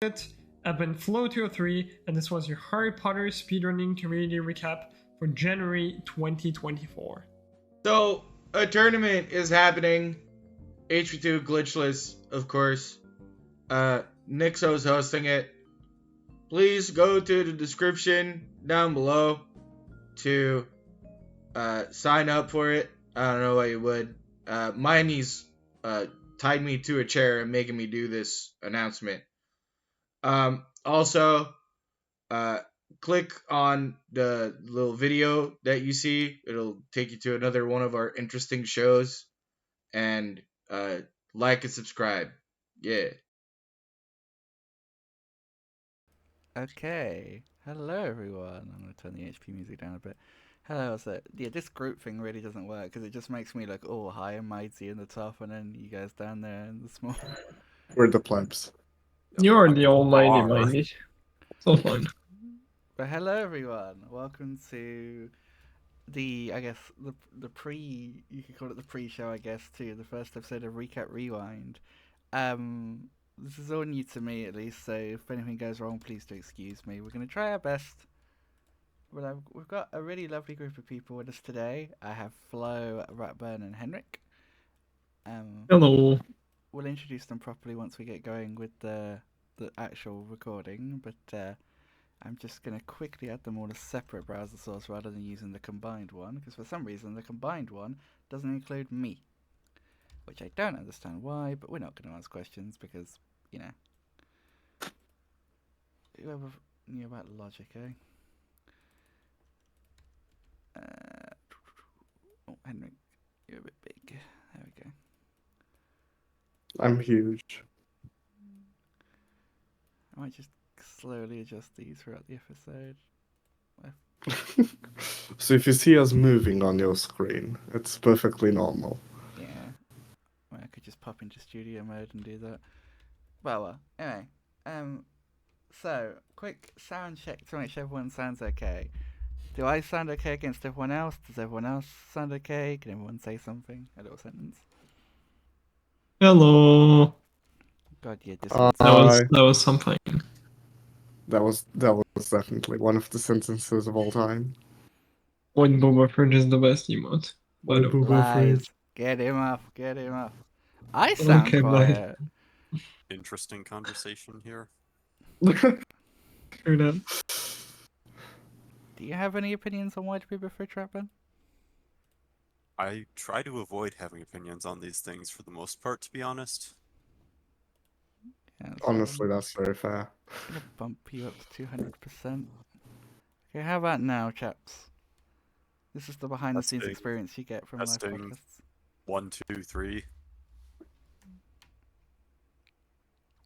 I've been Flo203, and this was your Harry Potter speedrunning community recap for January 2024. So, a tournament is happening. HP2 glitchless, of course. Nixo's hosting it. Please go to the description down below to sign up for it. I don't know why you would. My niece tied me to a chair and making me do this announcement. Also, click on the little video that you see. It'll take you to another one of our interesting shows. And like and subscribe. Yeah. Okay. Hello, everyone. I'm going to turn the HP music down a bit. Hello. So, yeah, this group thing really doesn't work because it just makes me look all high and mighty in the top, and then you guys down there in the small. We're the plebs. You're the almighty mighty. So fun. But hello, everyone. Welcome to the, I guess, the pre, you could call it the pre-show, I guess, to the first episode of Recap Rewind. This is all new to me, at least, so if anything goes wrong, please do excuse me. We're going to try our best. But we've got a really lovely group of people with us today. I have Flo, Ratburn, and Henrik. Hello. We'll introduce them properly once we get going with the actual recording, but I'm just going to quickly add them all as separate browser source rather than using the combined one, because for some reason the combined one doesn't include me. Which I don't understand why, but we're not going to ask questions because, you know. Whoever knew about logic, eh? Oh, Henrik, you're a bit big. There we go. I'm huge. I might just slowly adjust these throughout the episode. So if you see us moving on your screen, it's perfectly normal. Yeah. Well, I could just pop into studio mode and do that. Well, anyway. So, quick sound check to make sure everyone sounds okay. Do I sound okay against everyone else? Does everyone else sound okay? Can everyone say something? A little sentence. Hello. God, yeah, this That was something. That was definitely one of the sentences of all time. When Boba Fridge is the best emote. Lies. Get him off. Get him off. I sound Okay, quiet. bye. Interesting conversation here. True that. Do you have any opinions on why Boba Fridge happen? I try to avoid having opinions on these things for the most part, to be honest. Yeah, Honestly, that's very fair. I'm gonna bump you up to 200%. Okay, how about now, chaps? This is the behind-the-scenes experience you get from live podcasts. 1, 2, 3.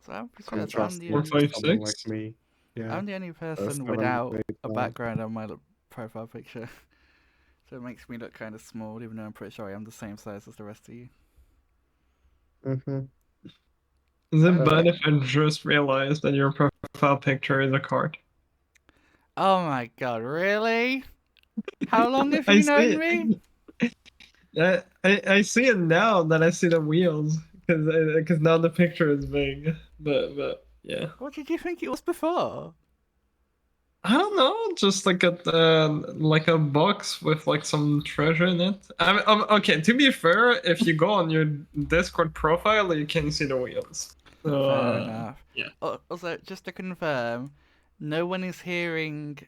So I'm the like me. Yeah. I'm the only person without a background on my profile picture. So it makes me look kind of small, even though I'm pretty sure I am the same size as the rest of you. Mm-hmm. Is it bad if I just realized that your profile picture is a card? Oh my god, really? How long have you known me? I see it now that I see the wheels, because now the picture is big, but yeah. What did you think it was before? I don't know, just like a box with like some treasure in it. Okay, to be fair, if you go on your Discord profile, you can see the wheels. So, fair enough. Yeah. Also, just to confirm, no one is hearing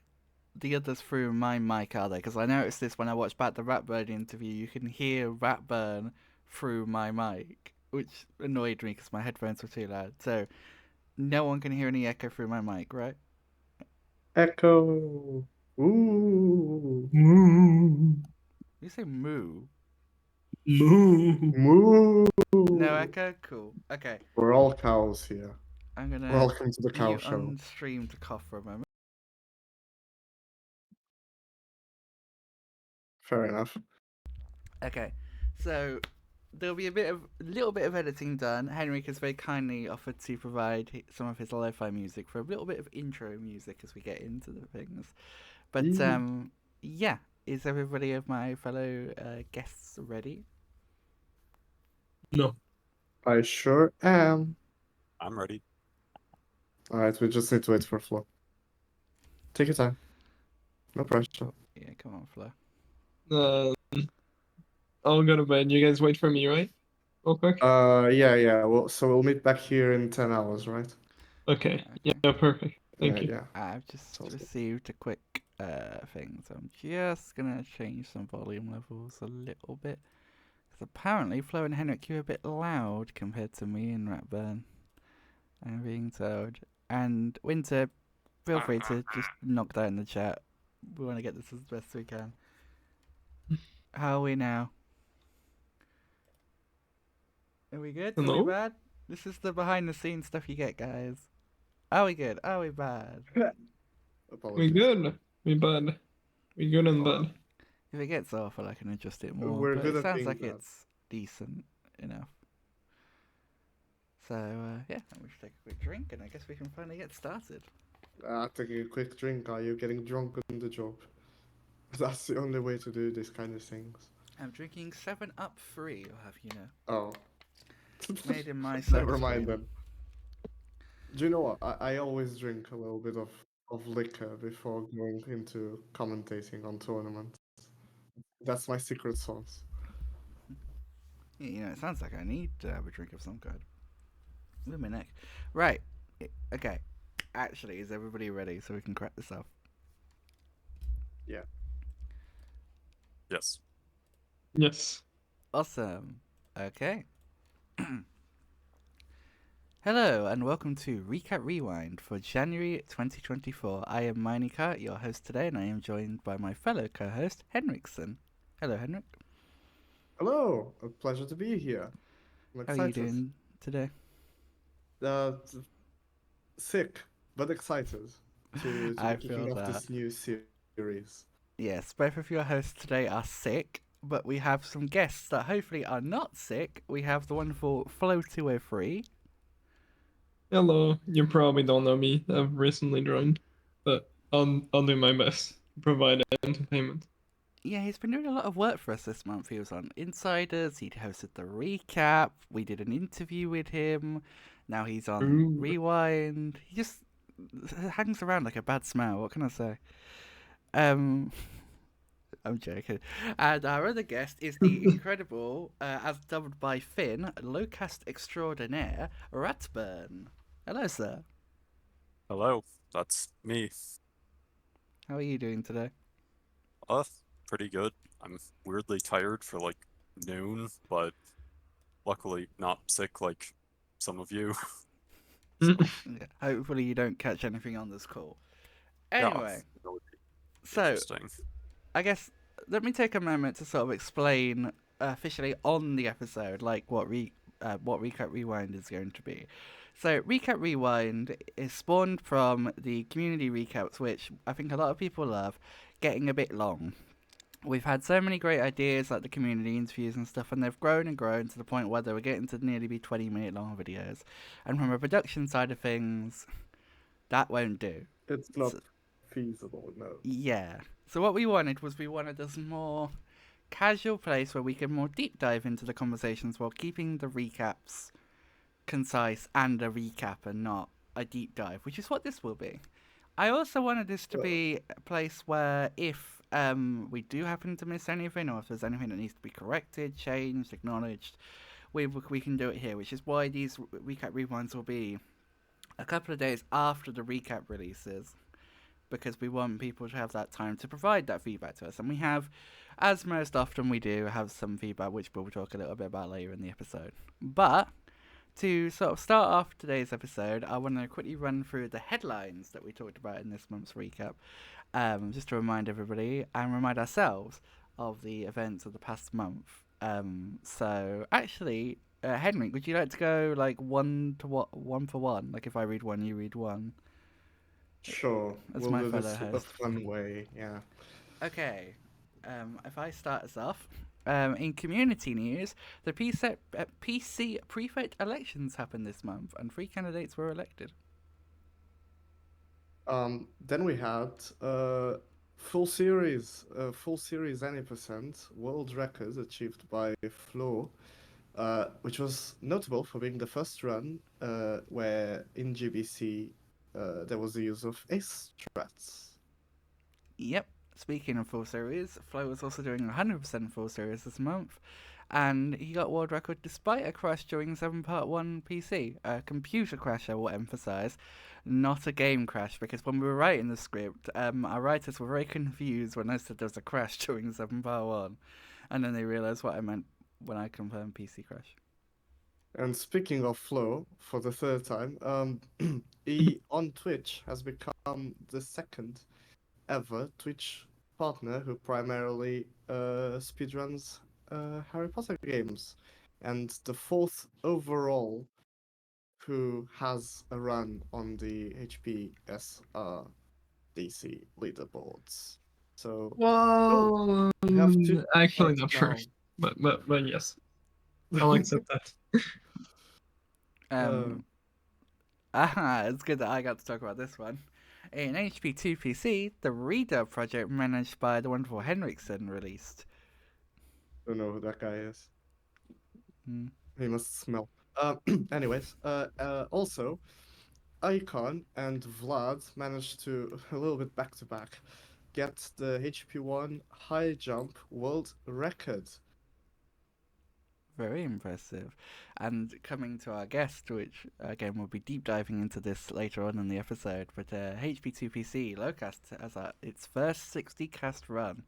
the others through my mic, are they? Because I noticed this when I watched back the Ratburn interview. You can hear Ratburn through my mic, which annoyed me because my headphones were too loud. So, no one can hear any echo through my mic, right? Echo. Ooh. Moo. You say moo? Moo. Moo. No echo? Cool. Okay. We're all cows here. I'm gonna Welcome to the be cow show. on stream to cough for a moment. Fair enough. Okay, so there'll be a little bit of editing done. Henrik has very kindly offered to provide some of his lo-fi music for a little bit of intro music as we get into the things. But yeah, is everybody of my fellow guests ready? No. I sure am. I'm ready. Alright, we just need to wait for Flo. Take your time. No pressure. Yeah, come on, Flo. I'll go to bed. You guys wait for me, right? Real quick. Yeah. Well, so we'll meet back here in 10 hours, right? Okay. Okay. Yeah, perfect. Thank you. Yeah. I've just Sounds good. received a quick thing, so I'm just gonna change some volume levels a little bit. Because apparently, Flo and Henrik, you're a bit loud compared to me and Ratburn. I'm being told. And Winter, feel free to just knock that in the chat. We want to get this as best we can. How are we now? Are we good? Are we Hello? bad? This is the behind the scenes stuff you get, guys. Are we good? Are we bad? We Apologies. good. We bad. We good and bad. If it gets awful, I can adjust it more. We're But good it at sounds being like bad. it's decent enough. So, yeah, we should take a quick drink and I guess we can finally get started. Taking a quick drink. Are you getting drunk on the job? That's the only way to do this kind of things. I'm drinking 7 Up Free, I'll have you know. Oh. Made in my Never soda mind stream. then. Do you know what? I always drink a little bit of liquor before going into commentating on tournaments. That's my secret sauce. Yeah, you know, it sounds like I need to have a drink of some kind. With my neck. Right. Okay. Actually, is everybody ready so we can crack this off? Yeah. Yes. Yes. Awesome. Okay. Hello and welcome to Recap Rewind for January 2024. I am Minika, your host today, and I am joined by my fellow co-host Henriksen. Hello, Henrik. Hello. A pleasure to be here. I'm How are you excited. doing today? Sick, but excited to I be kicking feel off that. this new series. Yes, both of your hosts today are sick, but we have some guests that hopefully are not sick. We have the wonderful Flo203. Hello. You probably don't know me. I've recently joined, but I'll do my best to provide entertainment. Yeah, he's been doing a lot of work for us this month. He was on Insiders, he hosted the recap, we did an interview with him, now he's on Ooh. Rewind. He just hangs around like a bad smell, what can I say? I'm joking. And our other guest is the incredible, as dubbed by Finn, Lowcast extraordinaire, Ratburn. Hello, sir. Hello. That's me. How are you doing today? Uh, Pretty good. I'm weirdly tired for like noon, but luckily not sick like some of you. So, Yeah, hopefully you don't catch anything on this call. yeah, Anyway, that would be so interesting. I guess let me take a moment to sort of explain officially on the episode, like what Recap Rewind is going to be. So Recap Rewind is spawned from the community recaps, which I think a lot of people love, getting a bit long. We've had so many great ideas, like the community interviews and stuff, and they've grown and grown to the point where they were getting to nearly be 20-minute long videos. And from a production side of things, that won't do. It's not feasible, no. Yeah. So what we wanted this more casual place where we can more deep dive into the conversations while keeping the recaps concise and a recap and not a deep dive, which is what this will be. I also wanted this to be a place where if we do happen to miss anything or if there's anything that needs to be corrected, changed, acknowledged, we can do it here, which is why these recap rewinds will be a couple of days after the recap releases, because we want people to have that time to provide that feedback to us. And we have, as most often we do, have some feedback which we'll talk a little bit about later in the episode. But to sort of start off today's episode, I want to quickly run through the headlines that we talked about in this month's recap, just to remind everybody and remind ourselves of the events of the past month. So actually, Henrik, would you like to go like one for one? Like if I read one, you read one. Sure, As we'll my do this fellow a host. fun way, yeah. Okay, if I start us off, in community news, the PC prefect elections happened this month, and 3 candidates were elected. Then we had full series any percent world record achieved by Flo, which was notable for being the first run where in GBC there was the use of ace strats. Yep. Speaking of full series, Flo was also doing 100% full series this month, and he got world record despite a crash during 7 Part 1 PC. A computer crash, I will emphasise, not a game crash, because when we were writing the script, our writers were very confused when I said there was a crash during 7 Part 1, and then they realised what I meant when I confirmed PC crash. And speaking of Flo, for the third time, he on Twitch has become the second ever Twitch partner who primarily speedruns Harry Potter games, and the fourth overall who has a run on the HPSR DC leaderboards. So Well, we have two actually right not now. sure, but yes, I'll accept that. Um, it's good that I got to talk about this one. In HP2 PC, the Reader project managed by the wonderful Henriksen released. Don't know who that guy is. Hmm. He must smell. Anyways, also, Icon and Vlad managed to, a little bit back to back, get the HP1 high jump world record. Very impressive. And coming to our guest, which again we'll be deep diving into this later on in the episode, but HP2PC Lowcast has its first 60 cast run,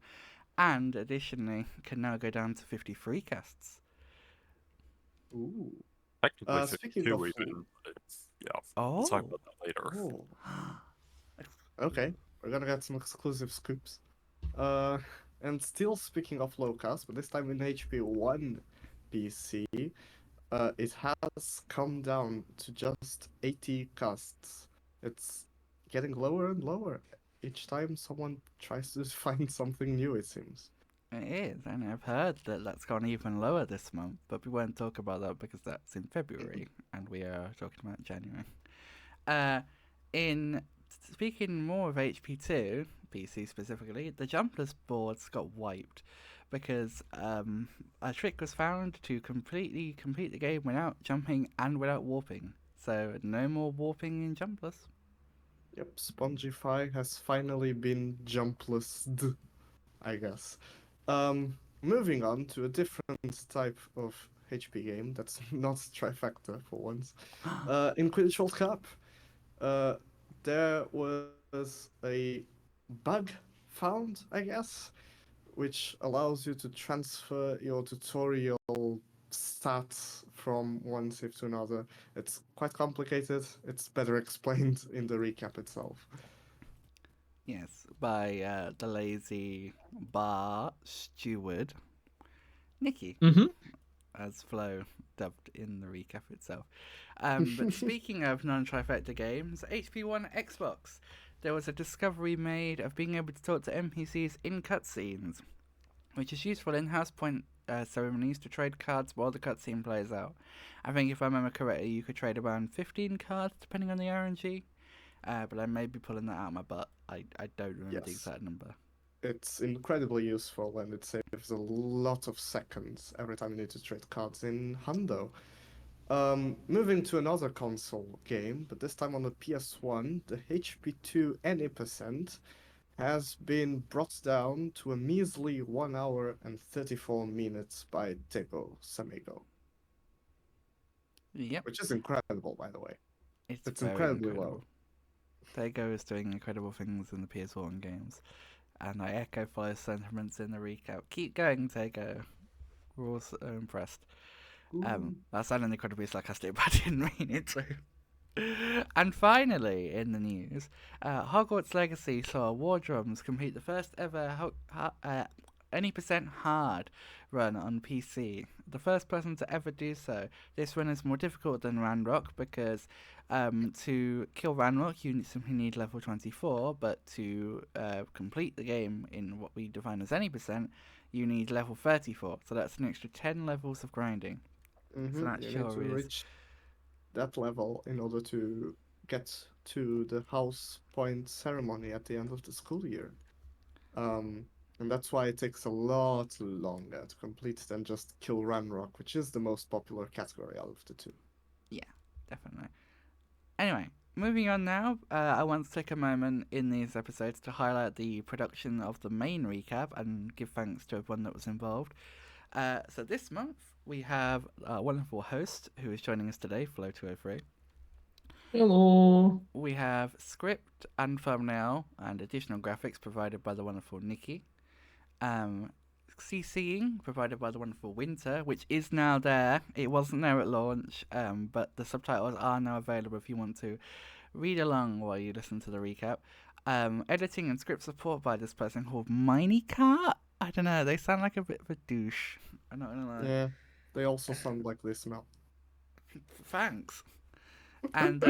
and additionally can now go down to 53 casts. Ooh. Technically Speaking 52 of even, but yeah, we'll talk about that later. Oh. Okay, we're gonna get some exclusive scoops. And still speaking of low cast, but this time in HP1 PC, it has come down to just 80 casts. It's getting lower and lower each time someone tries to find something new, it seems. It is, and I've heard that that's gone even lower this month, but we won't talk about that because that's in February, and we are talking about January. In speaking more of HP2 PC specifically, the jumpless boards got wiped because a trick was found to completely complete the game without jumping and without warping. So no more warping in jumpless. Yep, Spongify has finally been jumpless, I guess. Moving on to a different type of HP game that's not Trifecta for once. In Quidditch World Cup, there was a bug found, I guess, which allows you to transfer your tutorial stats from one save to another. It's quite complicated. It's better explained in the recap itself. Yes, by the lazy bar steward, Nikki, Mm-hmm. as Flo dubbed in the recap itself. But speaking of non-trifecta games, HP1 Xbox, there was a discovery made of being able to talk to NPCs in cutscenes, which is useful in house point ceremonies to trade cards while the cutscene plays out. I think if I remember correctly, you could trade around 15 cards depending on the RNG, but I may be pulling that out of my butt. I don't remember the Yes. exact number. It's incredibly useful and it saves a lot of seconds every time you need to trade cards in Hundo. Moving to another console game, but this time on the PS1, the HP2 Any% has been brought down to a measly 1 hour and 34 minutes by Tego Samigo, Yep, which is incredible, by the way. it's It's very incredibly incredible. low. Tego is doing incredible things in the PS1 games, and I echo Flo's sentiments in the recap. Keep going, Tego. We're all so impressed. That sounded incredibly sarcastic, but I didn't mean it to. And finally, in the news, Hogwarts Legacy saw War Drums complete the first ever any percent hard run on PC. The first person to ever do so. This run is more difficult than Ranrock because to kill Ranrock you simply need level 24, but to complete the game in what we define as any percent, you need level 34. So that's an extra 10 levels of grinding. So that You need sure to is. reach that level in order to get to the house point ceremony at the end of the school year. Um, and that's why it takes a lot longer to complete than just kill Ranrock, which is the most popular category out of the two. Yeah, definitely. Anyway, moving on now, I want to take a moment in these episodes to highlight the production of the main recap and give thanks to everyone that was involved. So this month we have a wonderful host who is joining us today, Flo203. Hello. We have script and thumbnail and additional graphics provided by the wonderful Nikki. CCing provided by the wonderful Winter, which is now there. It wasn't there at launch, but the subtitles are now available if you want to read along while you listen to the recap. Editing and script support by this person called Minecart. I don't know, they sound like a bit of a douche. I'm not gonna lie. Yeah, they also sound like this now. Thanks. And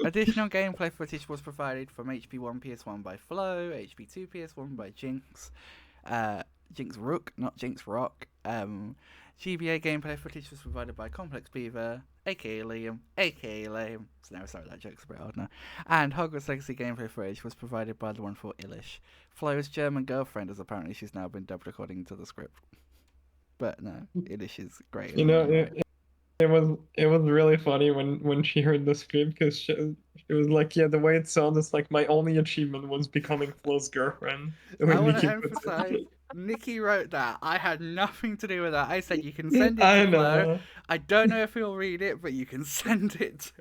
additional gameplay footage was provided from HP1 PS1 by Flo, HP2 PS1 by Jinx, Jinx Rook, not Jinx Rock. GBA gameplay footage was provided by Complex Beaver, aka Liam, aka Liam. So now sorry, that joke's a bit odd now. And Hogwarts Legacy gameplay footage was provided by the wonderful Illish. Flo's German girlfriend, as apparently she's now been dubbed according to the script. But no, Illish is great. You know, it was really funny when she heard the script because she was like, yeah, the way it sounds like my only achievement was becoming Flo's girlfriend. I want to emphasize, Nikki wrote that. I had nothing to do with that. I said you can send it to Flo. I don't know if he'll read it, but you can send it.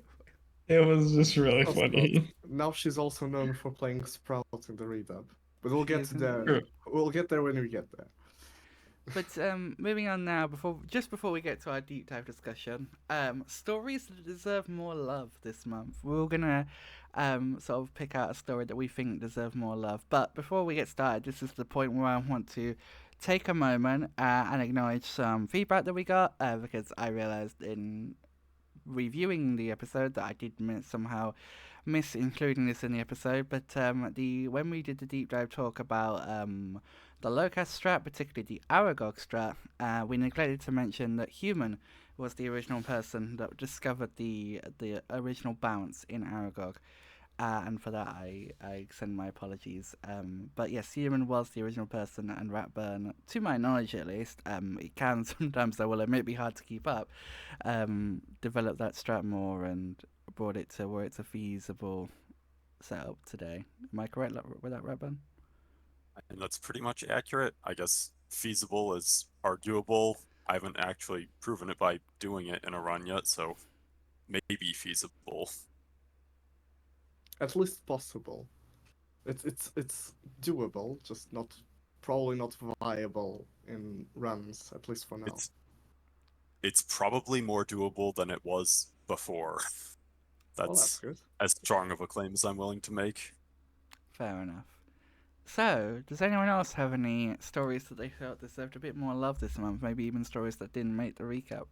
It was just really funny. Now she's also known for playing Sprout in the redub, but we'll get to there. We'll get there when we get there. But moving on now, before we get to our deep dive discussion, stories that deserve more love this month. We're gonna sort of pick out a story that we think deserve more love. But before we get started, this is the point where I want to take a moment and acknowledge some feedback that we got because I realized in reviewing the episode that I did somehow miss including this in the episode. But when we did the deep dive talk about the Locust strat, particularly the Aragog strat, we neglected to mention that Human was the original person that discovered the original bounce in Aragog. And for that, I extend my apologies. But yes, Human was the original person, and Ratburn, to my knowledge at least, it can sometimes, I will admit, be hard to keep up, developed that strat more and brought it to where it's a feasible setup today. Am I correct with that, Ratburn? And that's pretty much accurate. I guess feasible is arguable. I haven't actually proven it by doing it in a run yet, so maybe feasible. At least possible. It's doable, just probably not viable in runs, at least for now. It's probably more doable than it was before. That's good. As strong of a claim as I'm willing to make. Fair enough. So, does anyone else have any stories that they felt deserved a bit more love this month? Maybe even stories that didn't make the recap?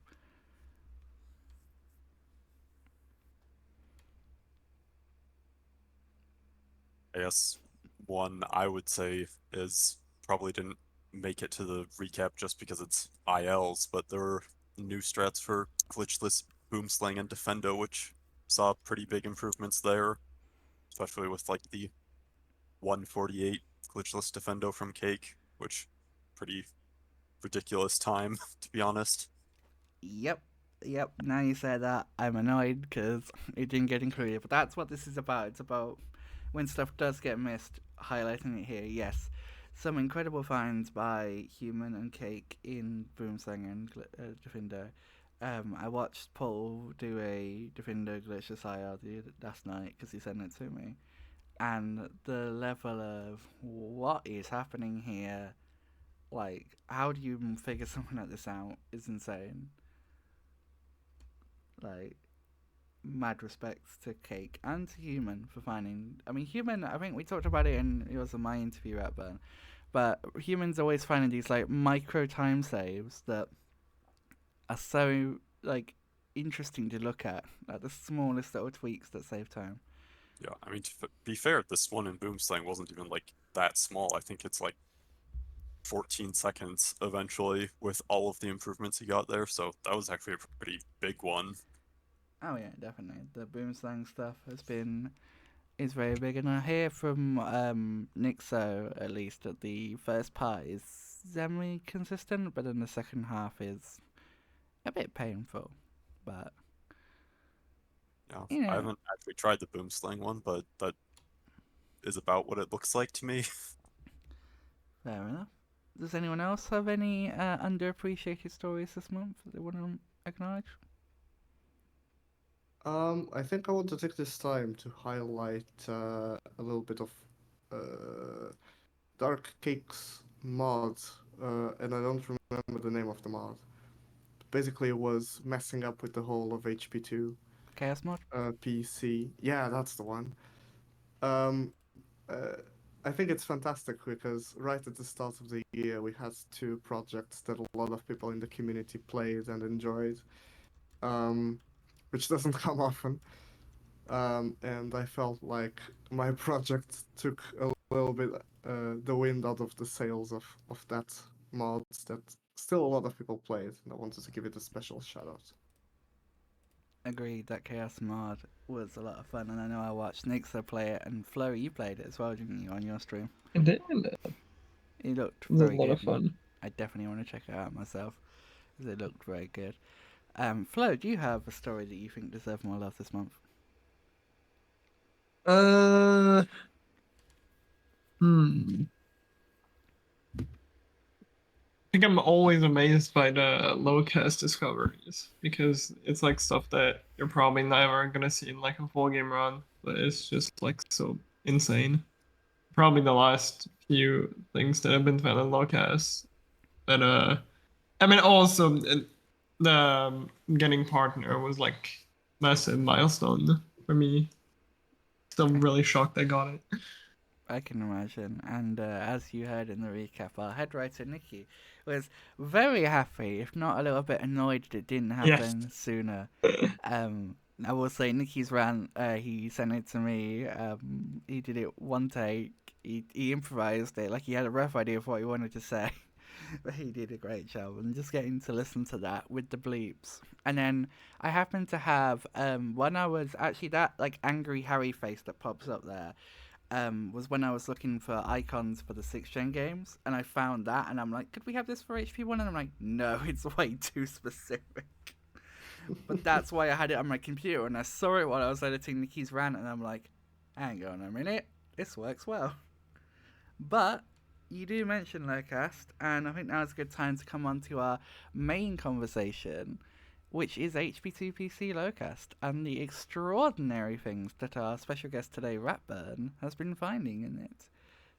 I guess one I would say is probably didn't make it to the recap just because it's ILs, but there were new strats for glitchless Boomslang and Defendo, which saw pretty big improvements there, especially with like the 148 glitchless Defendo from Cake, which pretty ridiculous time, to be honest. Yep. Now you say that, I'm annoyed because it didn't get included. But that's what this is about. It's about when stuff does get missed, highlighting it here. Yes, some incredible finds by Human and Cake in Boomslang and Defender. I watched Paul do a Defender glitchless IR last night because he sent it to me. And the level of what is happening here, like, how do you even figure something like this out, is insane. Like, mad respects to Cake and to Human for finding. I mean, Human, I think we talked about it in it was in my interview at Burn, but Human's always finding these like micro time saves that are so like interesting to look at, like the smallest little tweaks that save time. Yeah, I mean, to be fair, this one in Boomslang wasn't even like that small. I think it's like 14 seconds eventually with all of the improvements he got there, so that was actually a pretty big one. Oh yeah, definitely. The Boomslang stuff is very big, and I hear from Nixo at least that the first part is semi-consistent, but then the second half is a bit painful. But No, You I know, haven't actually tried the boomslang one, but that is about what it looks like to me. fair enough. Does anyone else have any underappreciated stories this month that they want to acknowledge? I think I want to take this time to highlight a little bit of Dark Cake's mod, and I don't remember the name of the mod. Basically, it was messing up with the whole of HP2 Chaos mod? PC. Yeah, that's the one. Um, uh, I think it's fantastic because right at the start of the year, we had two projects that a lot of people in the community played and enjoyed, um, which doesn't come often. And I felt like my project took a little bit the wind out of the sails of that mod that still a lot of people played, and I wanted to give it a special shout out. Agreed, that Chaos mod was a lot of fun, and I know I watched Nixer play it, and Flo, you played it as well, didn't you, on your stream? I did. It It looked was a very lot good, of and fun. I definitely want to check it out myself, because it looked very good. Flo, do you have a story that you think deserved more love this month? Uh, hmm. I think I'm always amazed by the low cast discoveries because it's like stuff that you're probably never gonna see in like a full game run, but it's just like so insane. Probably the last few things that have been found in low cast that I mean also the getting partner was like massive milestone for me. Still really shocked I got it. I can imagine. And as you heard in the recap, our head writer Nikki was very happy, if not a little bit annoyed that it didn't Yes. happen sooner. I will say Nikki's rant, he sent it to me. He did it one take. He improvised it like he had a rough idea of what he wanted to say. But he did a great job. And just getting to listen to that with the bleeps. And then I happened to have, when I was actually that like angry Harry face that pops up there was when I was looking for icons for the 6th gen games, and I found that, and I'm like, could we have this for HP1? And I'm like, no, it's way too specific. But that's why I had it on my computer, and I saw it while I was editing Nikki's rant, and I'm like, hang on a minute, this works well. But you do mention Lowcast, and I think now's a good time to come on to our main conversation, which is HP2PC Lowcast, and the extraordinary things that our special guest today, Ratburn, has been finding in it.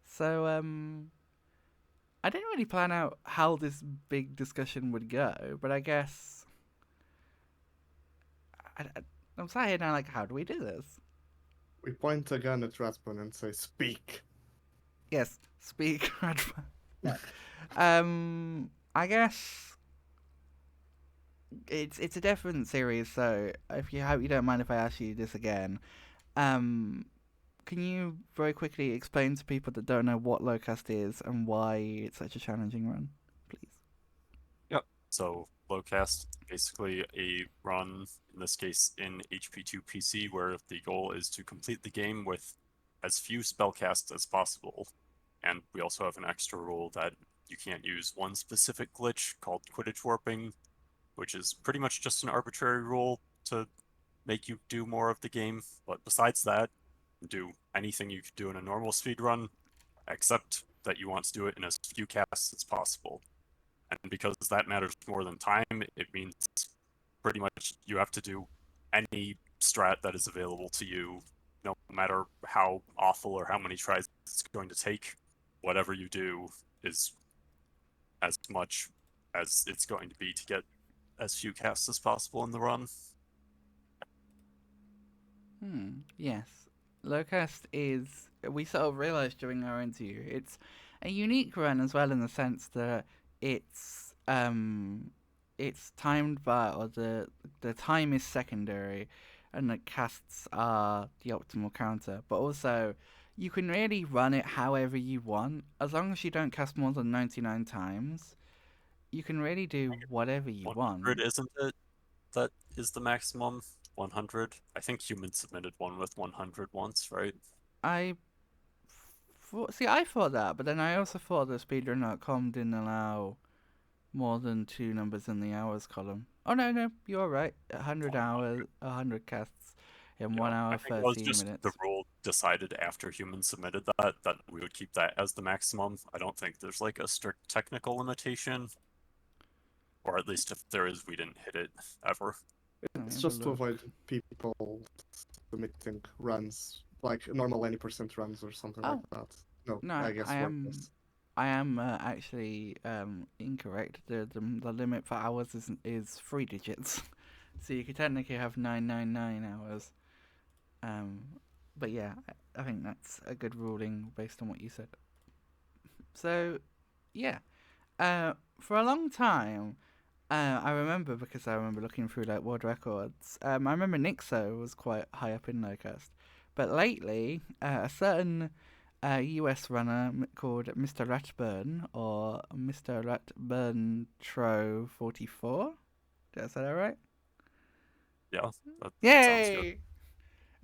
So, I didn't really plan out how this big discussion would go, but I guess I'm sat here now like, how do we do this? We point a gun at Raspberry and say, "Speak." Yes, speak, Ratburn. I guess it's a different series, so if you hope you don't mind if I ask you this again, um, can you very quickly explain to people that don't know what Lowcast is and why it's such a challenging run, please? Yep. So Lowcast, basically a run, in this case in HP2 PC, where the goal is to complete the game with as few spellcasts as possible. And we also have an extra rule that you can't use one specific glitch called Quidditch Warping, which is pretty much just an arbitrary rule to make you do more of the game. But besides that, do anything you could do in a normal speed run, except that you want to do it in as few casts as possible. And because that matters more than time, it means pretty much you have to do any strat that is available to you, no matter how awful or how many tries it's going to take. Whatever you do is as much as it's going to be to get as few casts as possible in the run. Yes. Lowcast is, we sort of realised during our interview, it's a unique run as well in the sense that it's it's timed by, or the time is secondary, and the casts are the optimal counter. But also, you can really run it however you want, as long as you don't cast more than 99 times. You can really do whatever you 100, want. isn't it? That is the maximum. 100. I think Human submitted one with 100 once, right? I I thought that, but then I also thought that speedrun.com didn't allow more than two numbers in the hours column. Oh no, you're right. 100 hours, 100 casts. in Yeah, 1 I hour think it was 13 just minutes. the rule decided after humans submitted that we would keep that as the maximum. I don't think there's like a strict technical limitation, or at least if there is, we didn't hit it ever. Let me It's have a just to look. avoid people submitting runs, like normal 90% runs or something like Oh, that. No, no, I guess I am. worthless. I am actually incorrect. The limit for hours is 3 digits, so you could technically have 999 hours. Um, but yeah, I think that's a good ruling based on what you said. So yeah, for a long time, I remember because I remember looking through like world records. I remember Nixo was quite high up in Locust, but lately, a certain US runner called Mr. Ratburn or Mr. Ratburn Tro 44. Did I say that right? Yeah, that sounds good. Yay!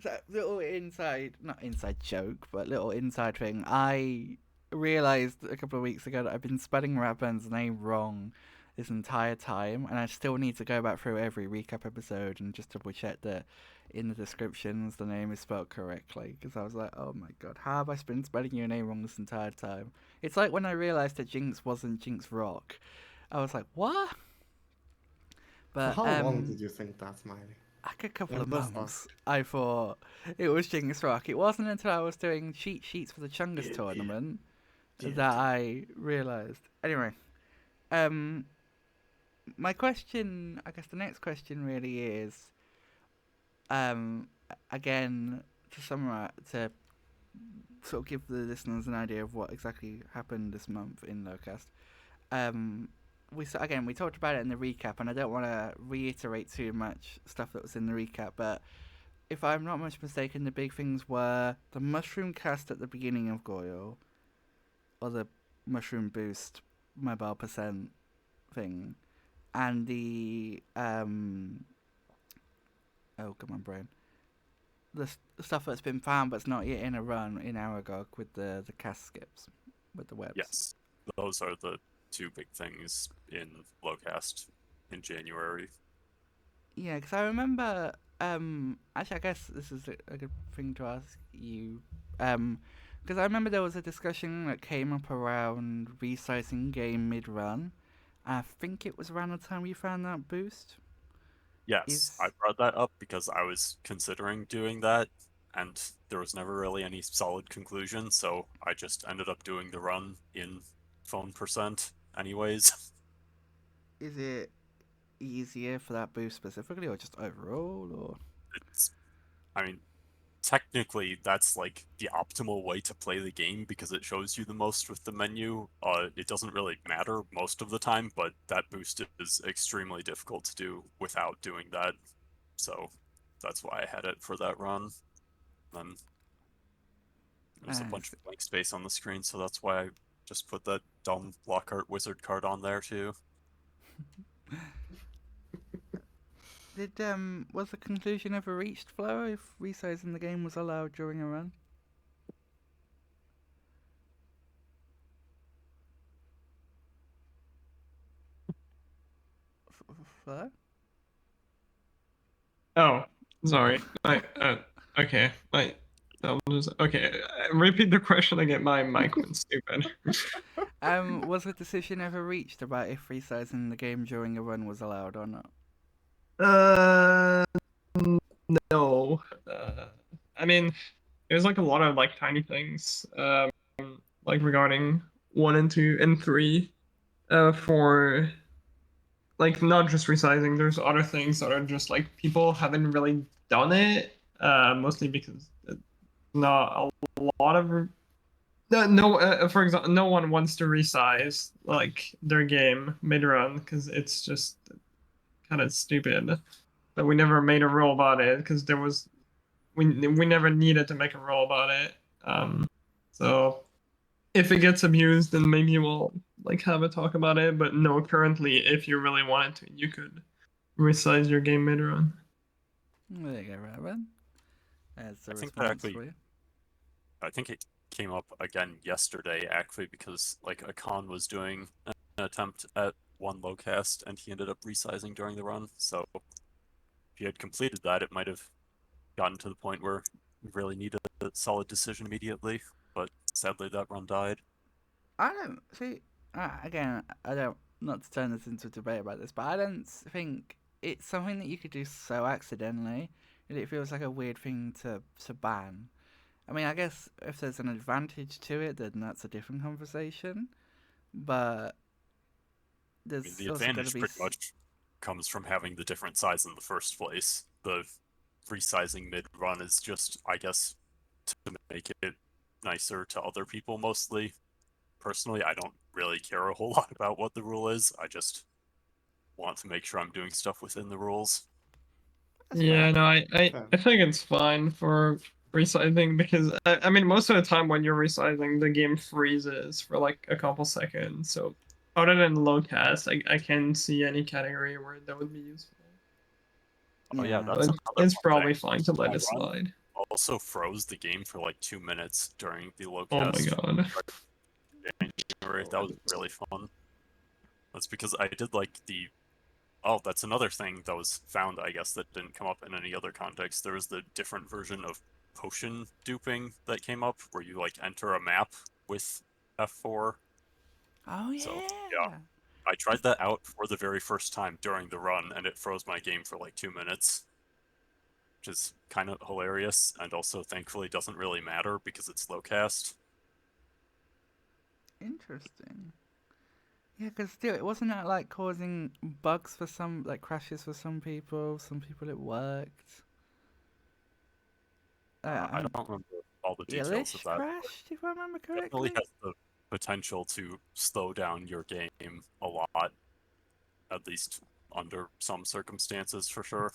So little inside, not inside joke, but little inside thing. I realized a couple of weeks ago that I've been spelling Ratburn's name wrong this entire time, and I still need to go back through every recap episode and just double check that in the descriptions the name is spelled correctly. Because I was like, oh my god, how have I been spelling your name wrong this entire time? It's like when I realized that Jinx wasn't Jinx Rock. I was like, what? For But how long did you think that, Miley? like a couple I of must months, I thought it was Jinx Rock. It wasn't until I was doing cheat sheets for the Chungus Idiot. tournament Idiot. that I realised. Anyway, um, my question, I guess the next question really is, again, to summarise, to sort of give the listeners an idea of what exactly happened this month in Lowcast. Um, we talked about it in the recap, and I don't want to reiterate too much stuff that was in the recap, but if I'm not much mistaken, the big things were the mushroom cast at the beginning of Goyle, or the mushroom boost mobile percent thing, and the oh come on brain, the stuff that's been found but's not yet in a run in Aragog with the cast skips, with the webs. Yes, those are the two big things in Lowcast in January. Yeah, because I remember. Actually, I guess this is a good thing to ask you. Because I remember there was a discussion that came up around resizing game mid run. I think it was around the time you found that boost. Yes, I Is brought that up because I was considering doing that, and there was never really any solid conclusion, so I just ended up doing the run in phone percent anyways. is it easier for that boost specifically, or just overall, or It's, I mean, technically that's like the optimal way to play the game because it shows you the most with the menu. It doesn't really matter most of the time, but that boost is extremely difficult to do without doing that. So that's why I had it for that run. Then there's a bunch see. of blank space on the screen, so that's why I just put that dumb Lockhart wizard card on there too. Did was the conclusion ever reached, Flo, if resizing the game was allowed during a run? Flo? Oh, sorry. Okay. Okay. Repeat the question again. My mic went stupid. Was a decision ever reached about if resizing the game during a run was allowed or not? Uh, no. I mean, there's like a lot of like tiny things, like regarding 1 and 2 and 3, for like not just resizing. There's other things that are just like people haven't really done it, mostly because it's not a lot of no, for example, no one wants to resize like their game mid run because it's just kind of stupid. But we never made a rule about it because we never needed to make a rule about it. So if it gets abused, then maybe we'll like have a talk about it. But no, currently, if you really wanted to, you could resize your game mid run. There you go, right, Ren. That's a I think that response actually, for you. I think it came up again yesterday actually because like Akan was doing an attempt at one low cast and he ended up resizing during the run. So if he had completed that, it might have gotten to the point where we really need a solid decision immediately. But sadly, that run died. I don't see. Again, I don't, not to turn this into a debate about this, but I don't think it's something that you could do so accidentally that it feels like a weird thing to ban. I mean, I guess if there's an advantage to it, then that's a different conversation. But I mean, there's the also got to advantage be. pretty much comes from having the different size in the first place. The resizing mid run is just, I guess, to make it nicer to other people mostly. Personally, I don't really care a whole lot about what the rule is. I just want to make sure I'm doing stuff within the rules. That's Yeah, fair. no, Fair. I think it's fine for resizing because I mean most of the time when you're resizing the game freezes for like a couple seconds. So other than low cast, I can't see any category where that would be useful. Oh yeah, Yeah. that's So another it's fun probably thing. fine to let My it run slide. also froze the game for like 2 minutes during the low Oh my cast. god. January. That was really fun. That's because I did like the. Oh, that's another thing that was found, I guess, that didn't come up in any other context. There was the different version of potion duping that came up, where you like enter a map with F4. Oh So yeah, yeah. I tried that out for the very first time during the run, and it froze my game for like 2 minutes, which is kind of hilarious, and also thankfully doesn't really matter because it's low cast. Interesting. Yeah, because still, it wasn't that like causing bugs for some, like crashes for some people. Some people it worked. I don't remember all the details of Ilish that. crashed, if I remember Definitely correctly. has the potential to slow down your game a lot, at least under some circumstances for sure.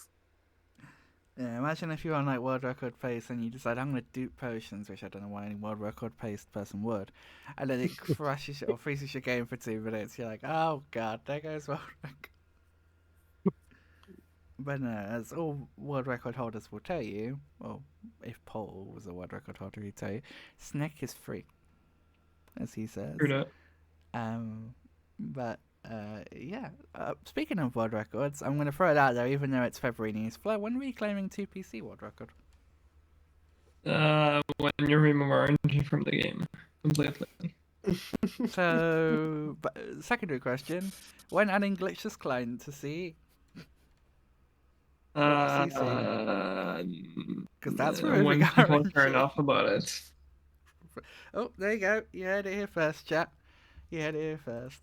Yeah, imagine if you're on like world record pace and you decide I'm gonna dupe potions, which I don't know why any world record paced person would, and then it crashes or freezes your game for 2 minutes. You're like, oh god, there goes world record. But no, as all world record holders will tell you, or if Paul was a world record holder, he'd tell you, Snick is free, as he says. True that. But yeah. Speaking of world records, I'm going to throw it out there, even though it's February news. Flo, when are we claiming 2PC world record? When you remove RNG from the game completely. So, but, secondary question: when adding glitchless client to C? CC, because that's removing when people care RNG. enough about it. Oh, there you go. You heard it here first, chat. You heard it here first.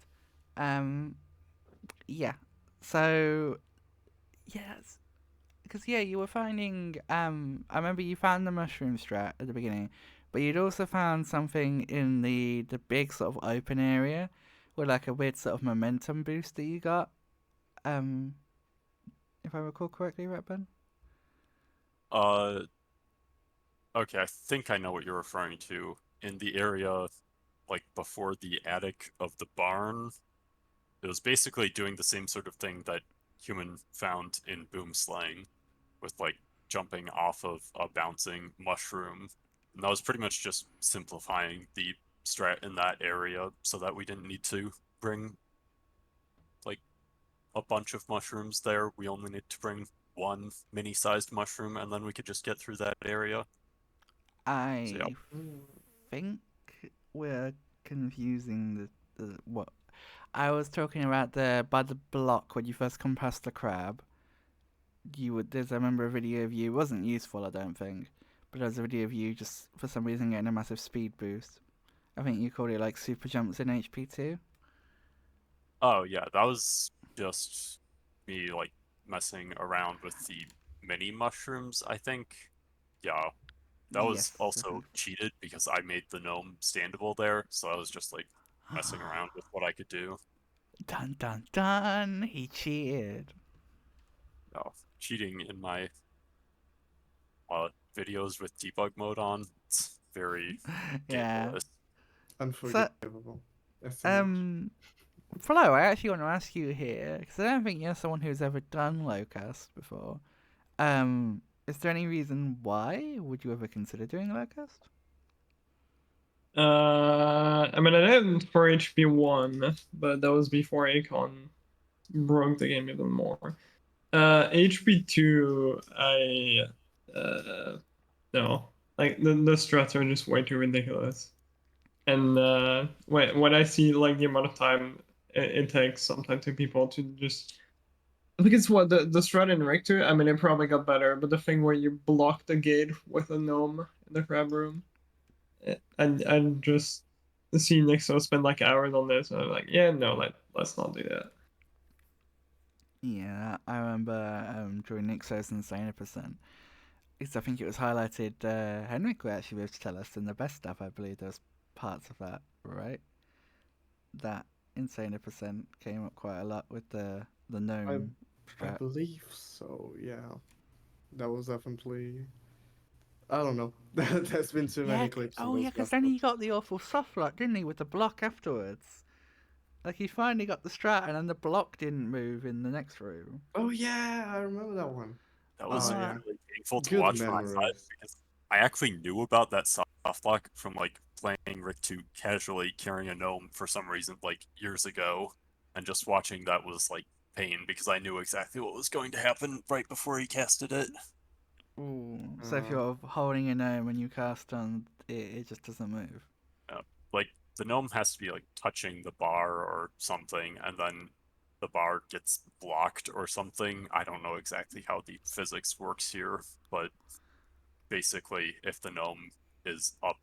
Yeah. So, yes, because yeah, you were finding. I remember you found the mushroom strat at the beginning, but you'd also found something in the big sort of open area, with like a weird sort of momentum boost that you got. Um, if I recall correctly, Redburn. Uh, okay, I think I know what you're referring to. In the area, like before the attic of the barn, it was basically doing the same sort of thing that Human found in Boom Slaying, with like jumping off of a bouncing mushroom. And that was pretty much just simplifying the strat in that area so that we didn't need to bring like a bunch of mushrooms there. We only need to bring one mini-sized mushroom, and then we could just get through that area. So yeah. I think we're confusing the what I was talking about the by the block when you first come past the crab. You would there's I remember a video of you, it wasn't useful I don't think, but there's a video of you just for some reason getting a massive speed boost. I think you called it like super jumps in HP2. Oh yeah, that was just me like messing around with the mini mushrooms, I think. Yeah, that was Yes. also cheated because I made the gnome standable there, so I was just like messing around with what I could do. Dun dun dun! He cheated. Oh, cheating in my videos with debug mode on. It's very Yeah. scandalous. So, Unforgivable. um, Flo, I actually want to ask you here because I don't think you're someone who's ever done lowcast before. Is there any reason why would you ever consider doing lowcast? I mean, I did for HP1, but that was before Akon broke the game even more. HP2, No, like the strats are just way too ridiculous. And when I see like the amount of time it takes sometimes to people to just, I think it's what the strat in Richter. I mean, it probably got better, but the thing where you block the gate with a gnome in the crab room, and just see Nixo spend like hours on this, and I'm like, yeah, no, let's not do that. Yeah, I remember during Nixo's Insane percent. Because I think it was highlighted. Henrik will actually be able to tell us in the best stuff. I believe there's parts of that, right? That Insane percent came up quite a lot with the I gnome I strat. believe so. Yeah, that was definitely. I don't know. There's been too Yeah. many clips in Oh those yeah, because best then of. he got the awful soft lock, didn't he, with the block afterwards? Like he finally got the strat, and then the block didn't move in the next room. Oh yeah, I remember that one. That Oh was Uh, yeah, really painful to good watch from my side memories. because I actually knew about that soft lock from like playing Rick 2 casually carrying a gnome for some reason like years ago, and just watching that was like pain because I knew exactly what was going to happen right before he casted it. ooh. So if Uh, you're holding a gnome when you cast on it, it just doesn't move. Like the gnome has to be like touching the bar or something, and then the bar gets blocked or something. I don't know exactly how the physics works here, but basically, if the gnome is up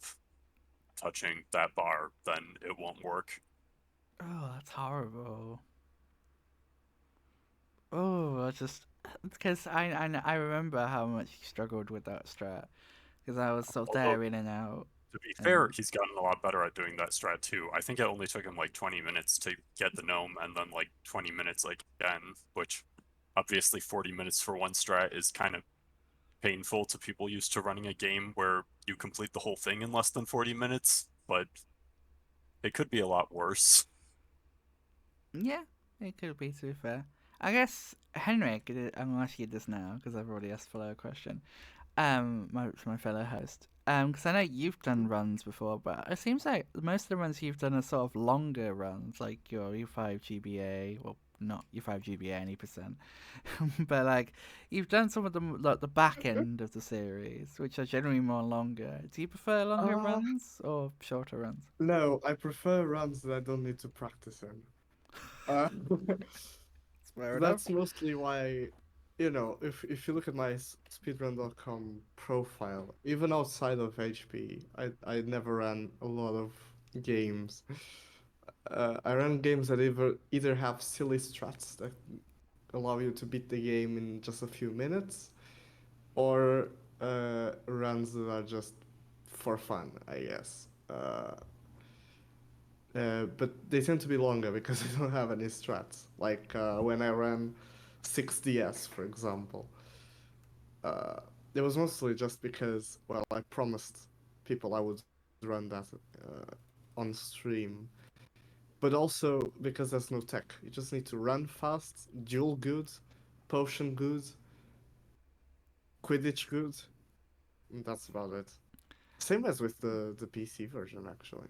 touching that bar, then it won't work. Oh, that's horrible. Oh, I just because I remember how much he struggled with that strat because I was sort of Although, there in and out. to be fair, And he's gotten a lot better at doing that strat too. I think it only took him like 20 minutes to get the gnome and then like 20 minutes again, which obviously 40 minutes for one strat is kind of painful to people used to running a game where you complete the whole thing in less than 40 minutes, but it could be a lot worse. yeah, it could be, to be fair. I guess Henrik, I'm gonna ask you this now because I've already asked Follow a question. My fellow host. Because I know you've done runs before, but it seems like most of the runs you've done are sort of longer runs, like your U5 GBA, well, not U5 GBA any percent, but like you've done some of them like the back end of the series, which are generally more longer. Do you prefer longer uh, runs or shorter runs? no, I prefer runs that I don't need to practice in. Uh, Fair enough. that's mostly why, if you look at my speedrun.com profile, even outside of HP, I never ran a lot of games. I ran games that either have silly strats that allow you to beat the game in just a few minutes, or runs that are just for fun, I guess. But they tend to be longer because I don't have any strats. Like when I ran 6DS, for example, uh, it was mostly just because, well, I promised people I would run that on stream. But also because there's no tech. You just need to run fast, duel good, potion good, Quidditch good, and that's about it. Same as with the PC version, actually.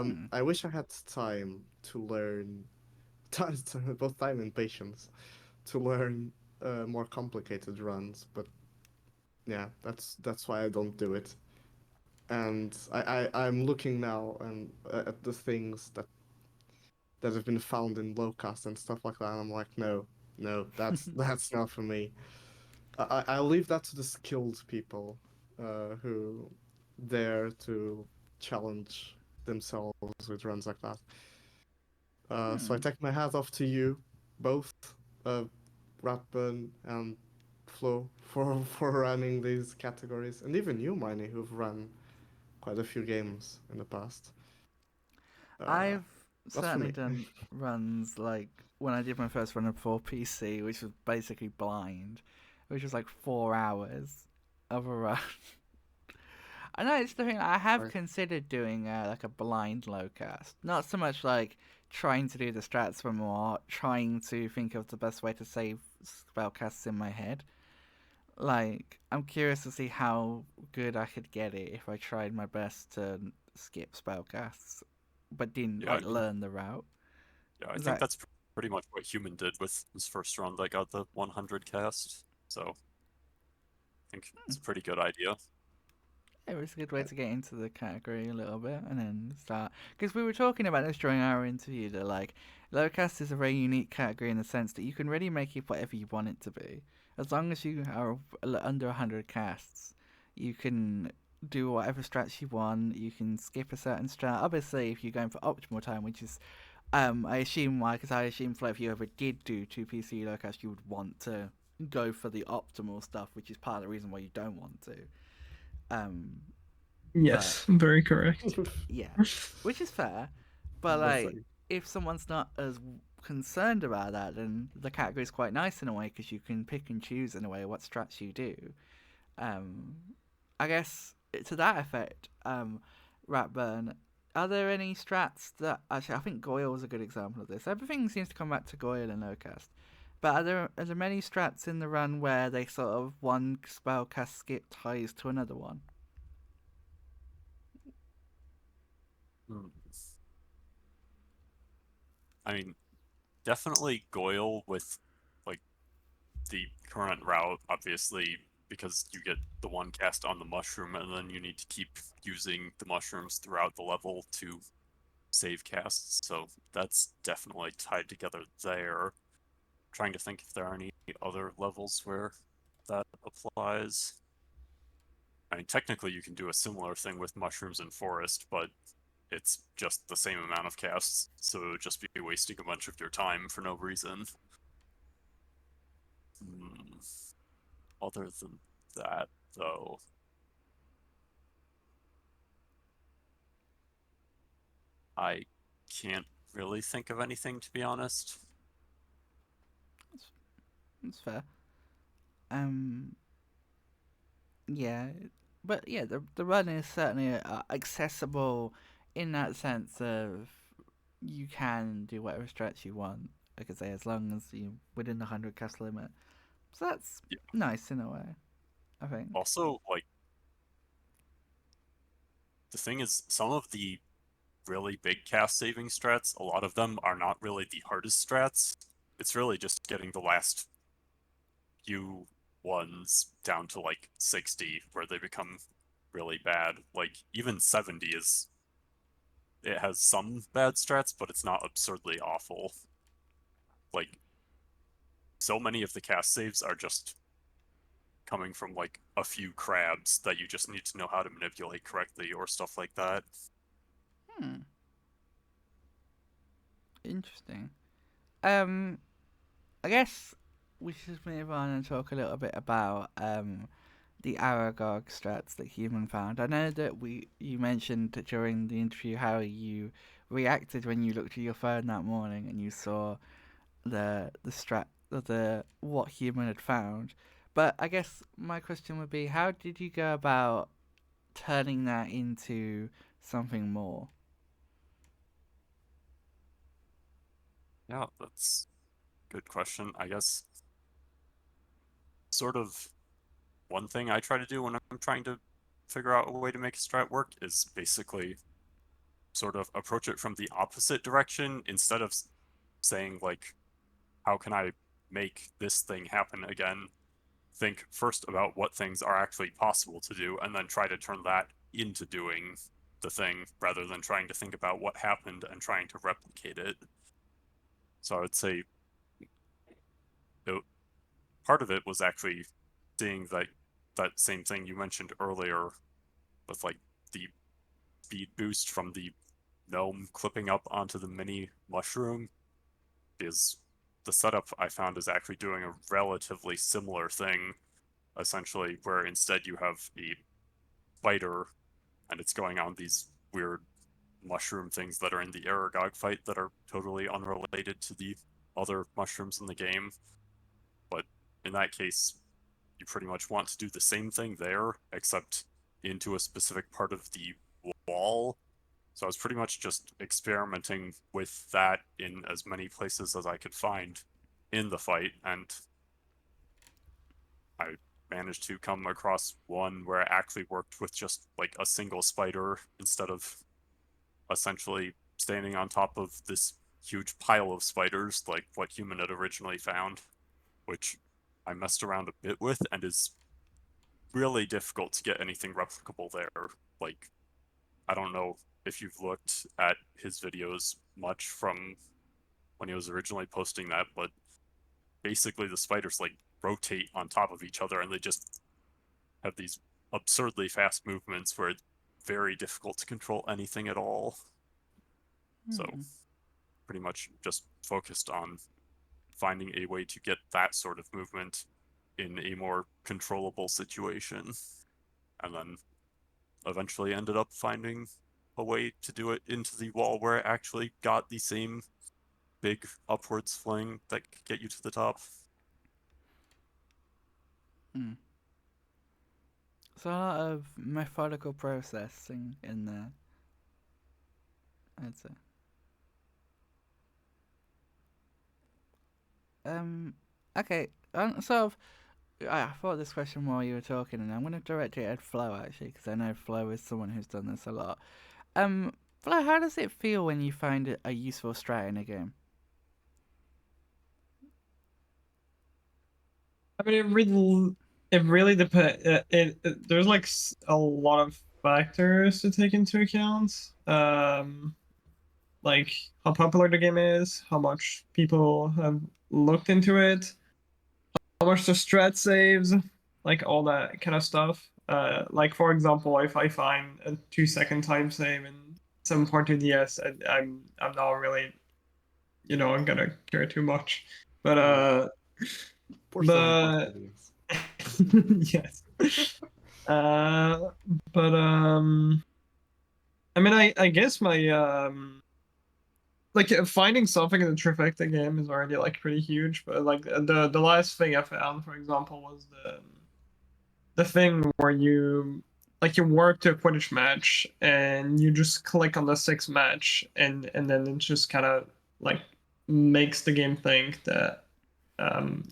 Hmm. I wish I had time to learn, time, both time and patience, to learn more complicated runs. But yeah, that's why I don't do it. And I'm looking now and at the things that have been found in lowcast and stuff like that. And I'm like, no, no, that's not for me. I leave that to the skilled people who dare to challenge themselves with runs like that. So I Hmm. take my hat off to you, both, uh, Ratburn and Flo, for running these categories, and even you, Miney, who've run quite a few games in the past. Uh, I've that's for certainly me. done runs like when I did my first run for PC, which was basically blind, which was like 4 hours of a run. I know it's the thing. I have Right. considered doing like a blind low cast, not so much like trying to do the strats, but more trying to think of the best way to save spellcasts in my head. Like, I'm curious to see how good I could get it if I tried my best to skip spellcasts, but didn't Yeah, I like mean, learn the route. yeah, I Is think that that's pretty much what Human did with his first run that got the 100 cast. So I think it's a pretty good idea. It was a good way to get into the category a little bit and then start. Because we were talking about this during our interview that, like, Lowcast is a very unique category in the sense that you can really make it whatever you want it to be. As long as you are under 100 casts, you can do whatever strats you want. You can skip a certain strat. Obviously, if you're going for optimal time, which is, I assume why, because I assume, Flo, if you ever did do 2PC Lowcast, you would want to go for the optimal stuff, which is part of the reason why you don't want to. Yes, very correct. Yeah, which is fair, but But like if someone's not as concerned about that, then the category is quite nice in a way because you can pick and choose in a way what strats you do. Um, I guess to that effect, Ratburn, are there any strats that actually I think Goyle was a good example of this. Everything seems to come back to Goyle and Lowcast. But are there many strats in the run where they sort of one spell cast skip ties to another one? Hmm. I mean, definitely Goyle with like the current route, obviously, because you get the one cast on the mushroom, and then you need to keep using the mushrooms throughout the level to save casts. So that's definitely tied together there. Trying to think if there are any other levels where that applies. I mean, technically, you can do a similar thing with mushrooms and forest, but it's just the same amount of casts, so it would just be wasting a bunch of your time for no reason. Hmm. Other than that, though, I can't really think of anything, to be honest. That's fair. Um, Yeah, but yeah, the run is certainly accessible in that sense of you can do whatever stretch you want. Like I say, as long as you within the 100 cast limit. So that's Yeah. nice in a way, I think. Also, like, the thing is, some of the really big cast saving strats, a lot of them are not really the hardest strats. It's really just getting the last few ones down to like 60 where they become really bad. Like even 70 is it has some bad strats, but it's not absurdly awful. Like so many of the cast saves are just coming from like a few crabs that you just need to know how to manipulate correctly or stuff like that. Hmm, interesting. Um, I guess we should move on and talk a little bit about the Aragog strats that Human found. I know that you mentioned during the interview how you reacted when you looked at your phone that morning and you saw the strat the what Human had found. But I guess my question would be, how did you go about turning that into something more? Yeah, that's a good question. I guess sort of one thing I try to do when I'm trying to figure out a way to make a strat work is basically sort of approach it from the opposite direction instead of saying like how can I make this thing happen again? Think first about what things are actually possible to do and then try to turn that into doing the thing rather than trying to think about what happened and trying to replicate it. So I would say it, part of it was actually seeing that same thing you mentioned earlier with like the speed boost from the gnome clipping up onto the mini mushroom is the setup I found is actually doing a relatively similar thing, essentially, where instead you have a spider and it's going on these weird mushroom things that are in the Aragog fight that are totally unrelated to the other mushrooms in the game. But in that case, you pretty much want to do the same thing there, except into a specific part of the wall. So I was pretty much just experimenting with that in as many places as I could find in the fight, and I managed to come across one where it actually worked with just like a single spider instead of essentially standing on top of this huge pile of spiders like what Human had originally found, which I messed around a bit with and is really difficult to get anything replicable there. Like, I don't know if you've looked at his videos much from when he was originally posting that, but basically the spiders like rotate on top of each other and they just have these absurdly fast movements where it's very difficult to control anything at all. So pretty much just focused on finding a way to get that sort of movement in a more controllable situation. And then eventually ended up finding a way to do it into the wall where it actually got the same big upwards fling that could get you to the top. So a lot of methodical processing in there, I'd say. Okay. Sort of. I thought this question while you were talking, and I'm going to direct it at Flo actually, because I know Flo is someone who's done this a lot. Flo, how does it feel when you find a useful strat in a game? I mean, it really depends. There's like a lot of factors to take into account. Like how popular the game is, how much people have looked into it, how much the strat saves, like all that kind of stuff. Like for example, if I find a 2 second time save in some part of DS, I'm not really, I'm gonna care too much. But Poor but yes. Uh, but I mean, I guess my like finding something in the trifecta game is already like pretty huge. But like the last thing I found, for example, was the thing where you work to a Quidditch match and you just click on the sixth match and then it just kind of like makes the game think that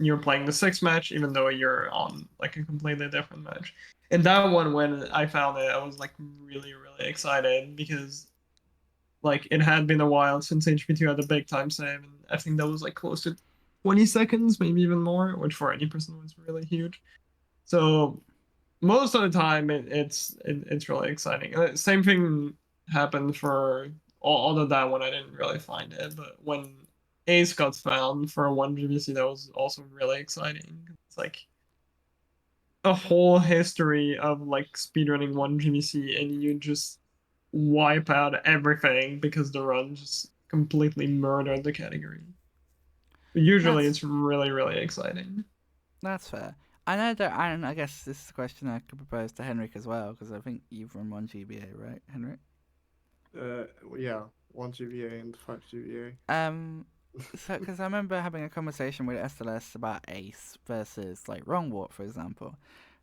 you're playing the sixth match even though you're on like a completely different match. And that one, when I found it, I was like really excited because like it had been a while since HP2 had a big time save, and I think that was like close to 20 seconds, maybe even more, which for any person was really huge. So most of the time, it's really exciting. Same thing happened for all of that when I didn't really find it, but when Ace got found for one GBC, that was also really exciting. It's like a whole history of like speedrunning one GBC, and you just wipe out everything because the run just completely murdered the category. Usually, That's it's really exciting. that's fair. I know that, and I guess this is a question I could propose to Henrik as well, because I think you've run one GBA, right, Henrik? Yeah, 1 GBA and 5 GBA. So because I remember having a conversation with SLS about Ace versus like Wrong Warp, for example,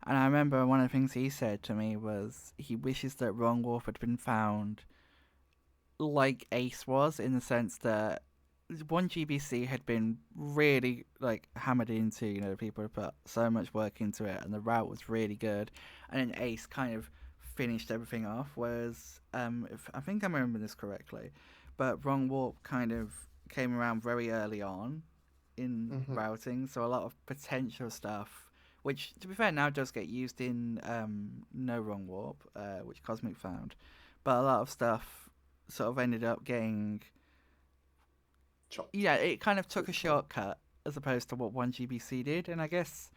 and I remember one of the things he said to me was he wishes that Wrong Warp had been found like Ace was, in the sense that one GBC had been really like hammered into. People had put so much work into it, and the route was really good, and then Ace kind of finished everything off. Whereas, if I think I'm remembering this correctly, but Wrong Warp kind of came around very early on in routing, so a lot of potential stuff, which to be fair now does get used in No Wrong Warp, which Cosmic found, but a lot of stuff sort of ended up getting. Chopped. Yeah, it kind of took a shortcut as opposed to what one GBC did, and I guess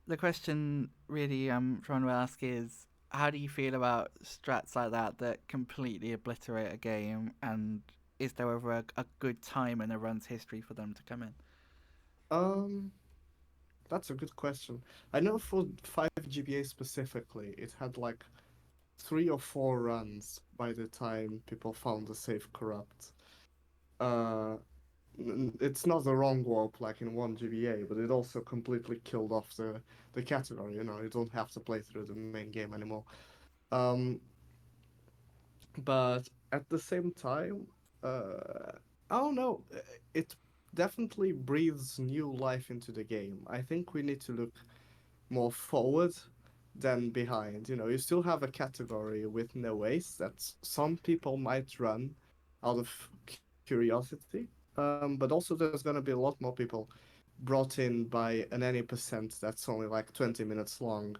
the question really I'm trying to ask is, how do you feel about strats like that completely obliterate a game, and is there ever a good time in a run's history for them to come in? Um, that's a good question. I know for 5 GBA specifically, it had like 3 or 4 runs by the time people found the save corrupt. Uh, it's not the wrong warp like in 1 GBA, but it also completely killed off the category. You don't have to play through the main game anymore. Um, but at the same time, I don't know. It definitely breathes new life into the game. I think we need to look more forward than behind. You still have a category with no ace that some people might run out of curiosity. But also, there's going to be a lot more people brought in by an any percent that's only like 20 minutes long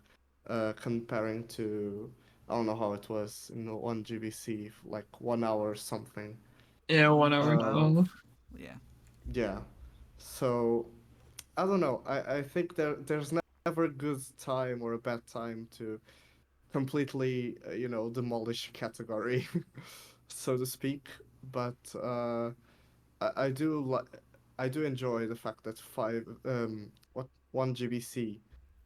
comparing to, I don't know how it was in the 1 GBC, like 1 hour or something. Yeah, 1 hour 12. 12. Yeah. Yeah. So I don't know. I think there's never a good time or a bad time to completely, demolish category, so to speak. But I do I do enjoy the fact that 1 GBC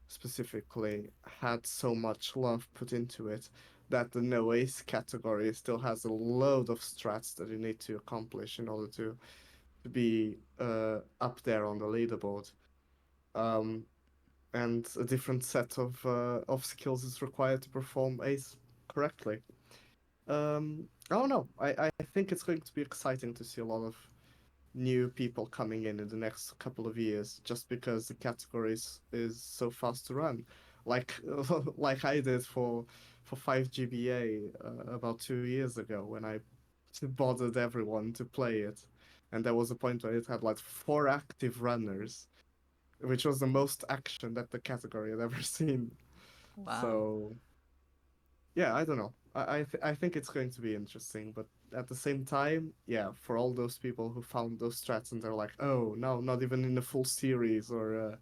specifically had so much love put into it that the no ace category still has a load of strats that you need to accomplish in order to be up there on the leaderboard. Um, and a different set of skills is required to perform ace correctly. I don't know. I think it's going to be exciting to see a lot of new people coming in the next couple of years, just because the category is so fast to run, like like I did for 5 GBA about 2 years ago when I bothered everyone to play it, and there was a point where it had like 4 active runners, which was the most action that the category had ever seen. Wow. So yeah, I don't know. I think it's going to be interesting, but at the same time, yeah, for all those people who found those strats and they're like, oh no, not even in a full series or a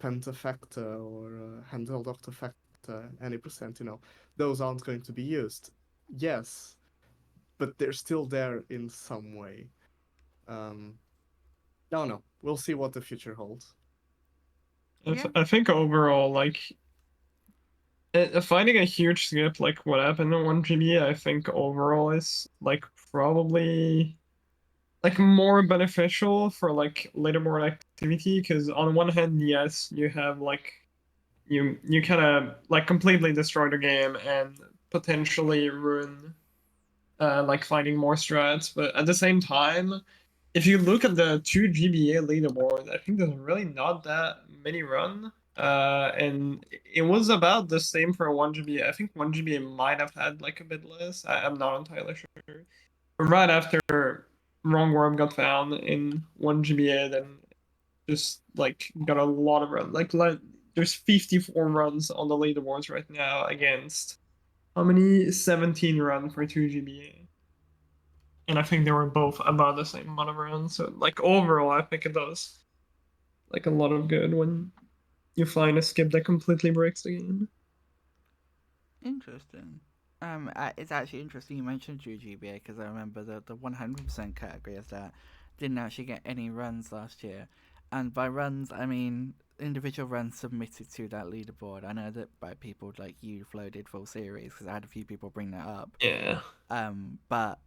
pentafactor or a handheld octafactor, any percent, those aren't going to be used. Yes, but they're still there in some way. Um, no, no, we'll see what the future holds. Yeah. I think overall, like, finding a huge skip like what happened in 1 GB, I think overall is like probably like more beneficial for like leaderboard activity because on one hand, yes, you have like you kind of like completely destroy the game and potentially ruin like finding more strats, but at the same time, if you look at the 2 GBA leaderboard, I think there's really not that many run. And it was about the same for 1 GBA. I think 1 GBA might have had like a bit less. I'm not entirely sure. But right after Wrong Worm got found in 1 GBA, then just like got a lot of runs. Like there's 54 runs on the leaderboards right now against how many? 17 run for 2 GBA. And I think they were both about the same amount of runs. So like overall, I think it does like a lot of good when you find a skip that completely breaks the game. Interesting. It's actually interesting you mentioned GBA because I remember the 100% category of that didn't actually get any runs last year, and by runs I mean individual runs submitted to that leaderboard. I know that by people like you floated full series because I had a few people bring that up. Yeah. But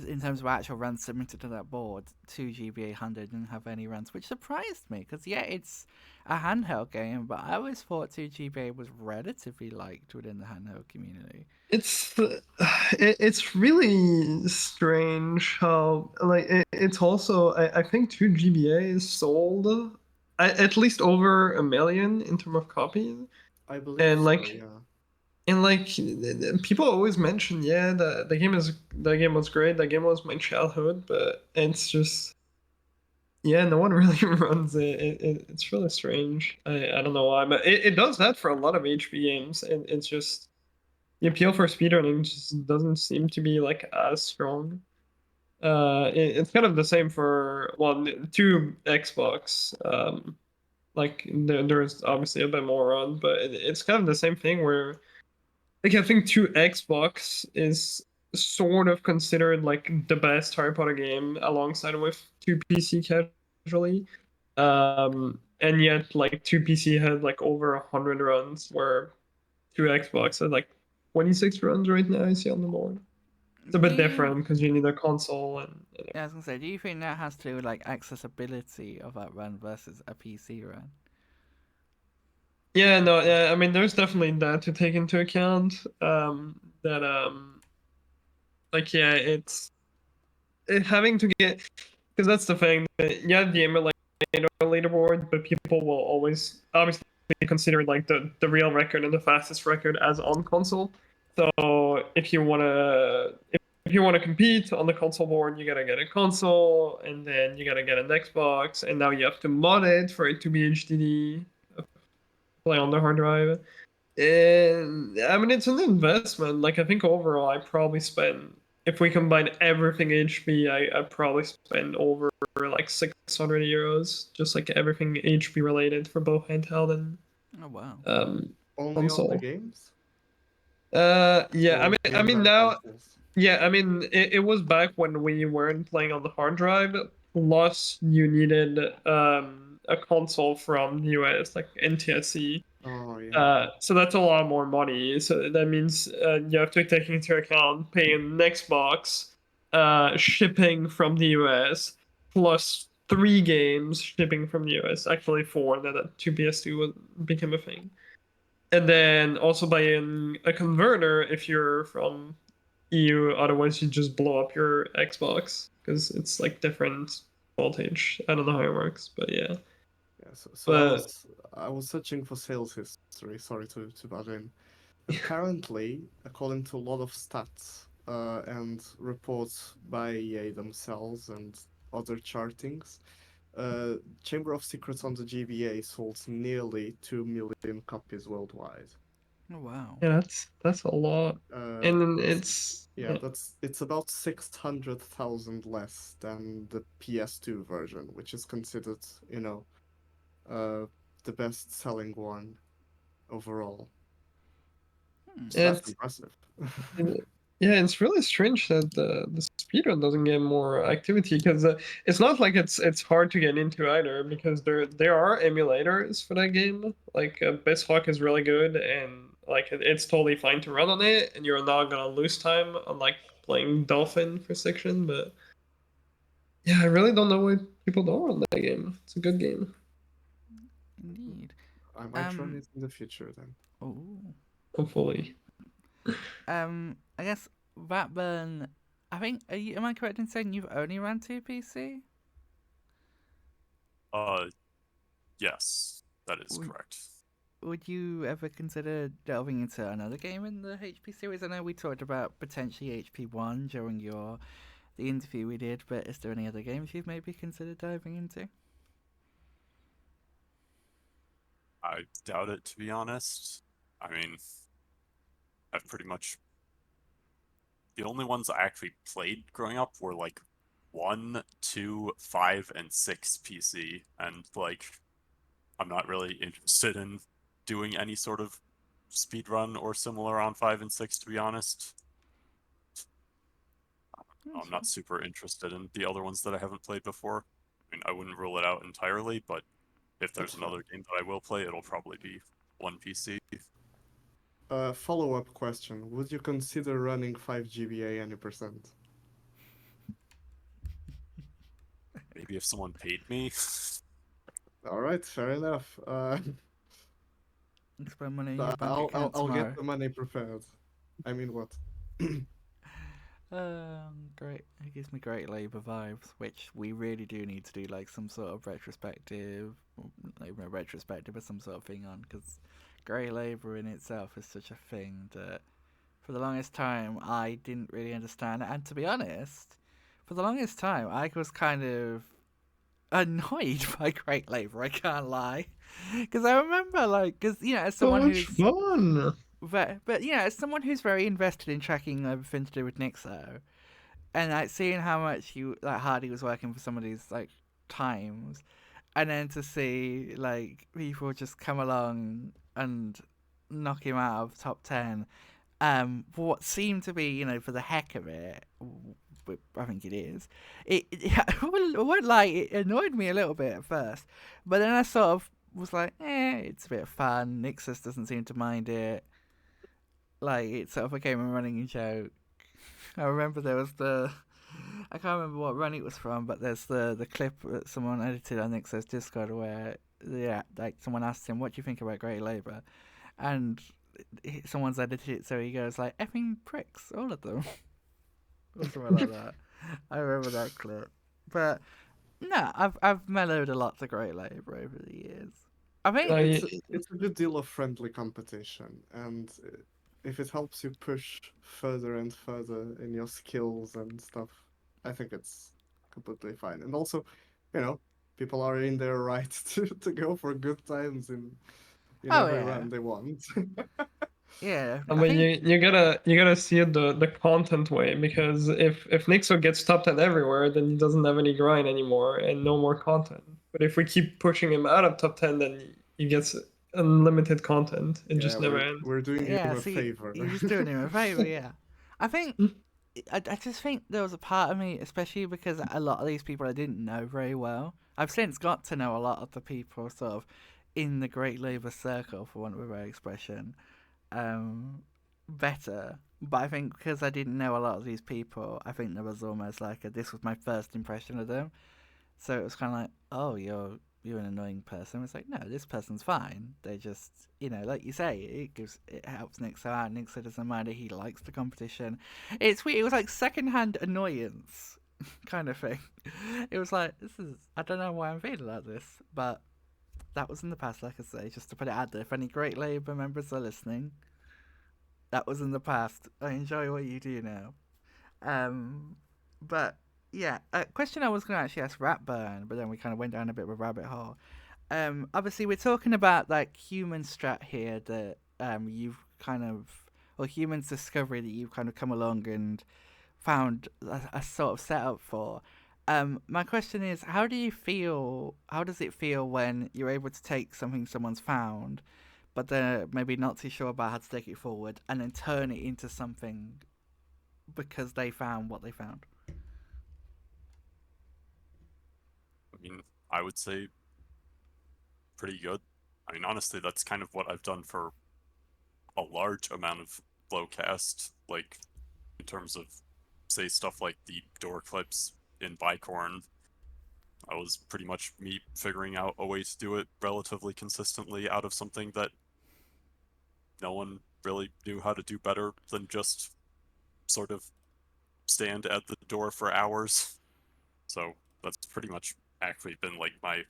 in terms of actual runs submitted to that board, 2 GBA 100 didn't have any runs, which surprised me because yeah, it's a handheld game, but I always thought 2 GBA was relatively liked within the handheld community. It's it's really strange how like it's also I think 2 GBA is sold at least over 1 million in terms of copies I believe and so, like yeah. and like people always mention yeah the game was great, the game was my childhood, but it's just yeah, no one really runs it. It's really strange. I don't know why, but it does that for a lot of HP games, and it's just the appeal for speedrunning just doesn't seem to be like as strong. It's kind of the same for well, two Xbox. Like there's obviously a bit more run, but it's kind of the same thing where like I think two Xbox is sort of considered like the best Harry Potter game alongside with two PC casually. And yet like two PC had like over 100 runs, where two Xbox had like 26 runs right now. I see on the board. It's a Do bit you? different because you need a console and Yeah, I was gonna say, do you think that has to do with like accessibility of that run versus a PC run? yeah, no, yeah. I mean, there's definitely that to take into account. That like yeah, it's having to get because that's the thing. That, yeah, the emulator leaderboard, but people will always obviously consider like the real record and the fastest record as on console. So if you wanna compete on the console board, you gotta get a console, and then you gotta get an Xbox, and now you have to mod it for it to be HDD, play on the hard drive. And I mean, it's an investment. Like, I think overall, I probably spend, if we combine everything HP, I probably spend over like 600 euros, just like everything HP related for both handheld and Oh wow. um Only on the console. games? Yeah, Or I beyond mean that now, consoles? yeah, I mean it was back when we weren't playing on the hard drive. Plus, you needed a console from the US, like NTSC. Oh yeah. So that's a lot more money. So that means you have to take into account paying an Xbox, shipping from the US, plus 3 games shipping from the US. Actually, four. That 2PS2 became a thing. And then also buying a converter if you're from EU. Otherwise, you just blow up your Xbox because it's like different voltage. I don't know how it works, but yeah. Yeah, so But I was searching for sales history. Sorry to butt in. Apparently, according to a lot of stats and reports by EA themselves and other chartings, Chamber of Secrets on the GBA sold nearly 2 million copies worldwide. Oh wow. yeah, that's a lot. And then S- it's yeah, it's about 600,000 less than the PS2 version, which is considered, uh, the best-selling one overall. Hmm. So that's it's impressive. yeah, it's really strange that the speedrun doesn't get more activity because it's not like it's hard to get into either because there are emulators for that game. Like BizHawk is really good and like it's totally fine to run on it and you're not gonna lose time unlike playing Dolphin for Section. But yeah, I really don't know why people don't run that game. It's a good game, Indeed. I might run Um. it in the future then. Oh. hopefully. I guess Ratburn. I think. Am I correct in saying you've only run 2 PC? Uh, yes, that is Would, correct. would you ever consider delving into another game in the HP series? I know we talked about potentially HP1 during the interview we did, but is there any other games you've maybe considered diving into? I doubt it, to be honest. I mean, I've pretty much the only ones I actually played growing up were like 1, 2, 5, and 6 PC, and like I'm not really interested in doing any sort of speed run or similar on 5 and 6, to be honest. That's I'm not super interested in the other ones that I haven't played before. I mean, I wouldn't rule it out entirely, but if there's That's fair. another game that I will play, it'll probably be one PC. Follow-up question. Would you consider running 5 GBA any percent? Maybe if someone paid me. Alright, fair enough. Spend money in your bank account I'll get tomorrow. the money prepared. I mean, what? Great. It gives me great Labour vibes, which we really do need to do, like some sort of retrospective, not even a retrospective, but some sort of thing on, because grey Labour in itself is such a thing that, for the longest time, I didn't really understand it. And to be honest, for the longest time, I was kind of annoyed by Great Labour. I can't lie, because I remember, like, because as So someone much who's fun. but as someone who's very invested in tracking everything to do with Nixo, and like seeing how much hard he was working for some of these like times, and then to see like people just come along and knock him out of top 10, what seemed to be for the heck of it. I think it is. I won't lie, it annoyed me a little bit at first, but then I sort of was like, it's a bit of fun. Nixus doesn't seem to mind it. Like it sort of became a running joke. I remember there was I can't remember what run it was from, but there's the clip that someone edited on Nix's Discord where like someone asked him, "What do you think about Grey Labour?" and someone's edited it so he goes like, "Effing pricks, all of them," or something like that. I remember that clip, but no, I've mellowed a lot to Grey Labour over the years. I think I It's a good deal of friendly competition, and if it helps you push further and further in your skills and stuff, I think it's completely fine. And also, you know, people are in their right to go for good times in Oh, every yeah. run they want. Yeah, I I mean, think you gotta see it the content way, because if Nixo gets top 10 everywhere, then he doesn't have any grind anymore and no more content. But if we keep pushing him out of top 10, then he gets unlimited content. It Yeah, just never ends. we're doing him yeah. a See, favor. you're just doing him a favor. Yeah, I think I just think there was a part of me, especially because a lot of these people I didn't know very well. I've since got to know a lot of the people sort of in the Great Labour Circle, for want of a better expression, better. But I think because I didn't know a lot of these people, I think there was almost like this was my first impression of them. So it was kind of like, oh, you're an annoying person. It's like, no, this person's fine. They just, like you say, it helps Nixo out. Nixo doesn't mind it. He likes the competition. It's weird. It was like secondhand annoyance kind of thing. It was like, I don't know why I'm feeling like this, but that was in the past, like I say, just to put it out there. If any Great Labour members are listening, that was in the past. I enjoy what you do now. But yeah, a question I was going to actually ask Ratburn, but then we kind of went down a bit of a rabbit hole. Obviously we're talking about like human strat here that you've kind of, or human's discovery that you've kind of come along and found a sort of setup for. My question is, how do you feel? How does it feel when you're able to take something someone's found, but they're maybe not too sure about how to take it forward, and then turn it into something because they found what they found? I mean, I would say pretty good. I mean, honestly, that's kind of what I've done for a large amount of Flowcast, like in terms of, say, stuff like the door clips in Bicorn. I was pretty much me figuring out a way to do it relatively consistently out of something that no one really knew how to do better than just sort of stand at the door for hours. So that's pretty much actually been like my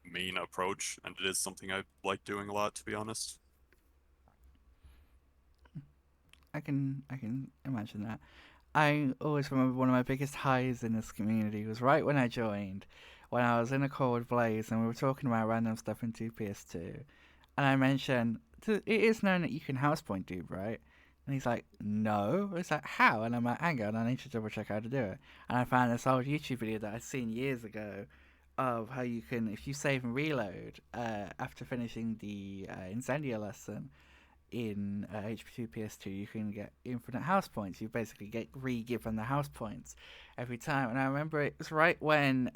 main approach, and it is something I like doing a lot, to be honest. I can imagine that. I always remember one of my biggest highs in this community was right when I joined, when I was in a call with Blaze and we were talking about random stuff in 2PS2, and I mentioned it is known that you can house point dude, right? And he's like, no. It's like, how? And I'm like, hang on, I need to double check how to do it. And I found this old YouTube video that I'd seen years ago of how you can, if you save and reload after finishing the Incendia lesson, in HP2 PS2, you can get infinite house points. You basically get re-given the house points every time. And I remember it was right when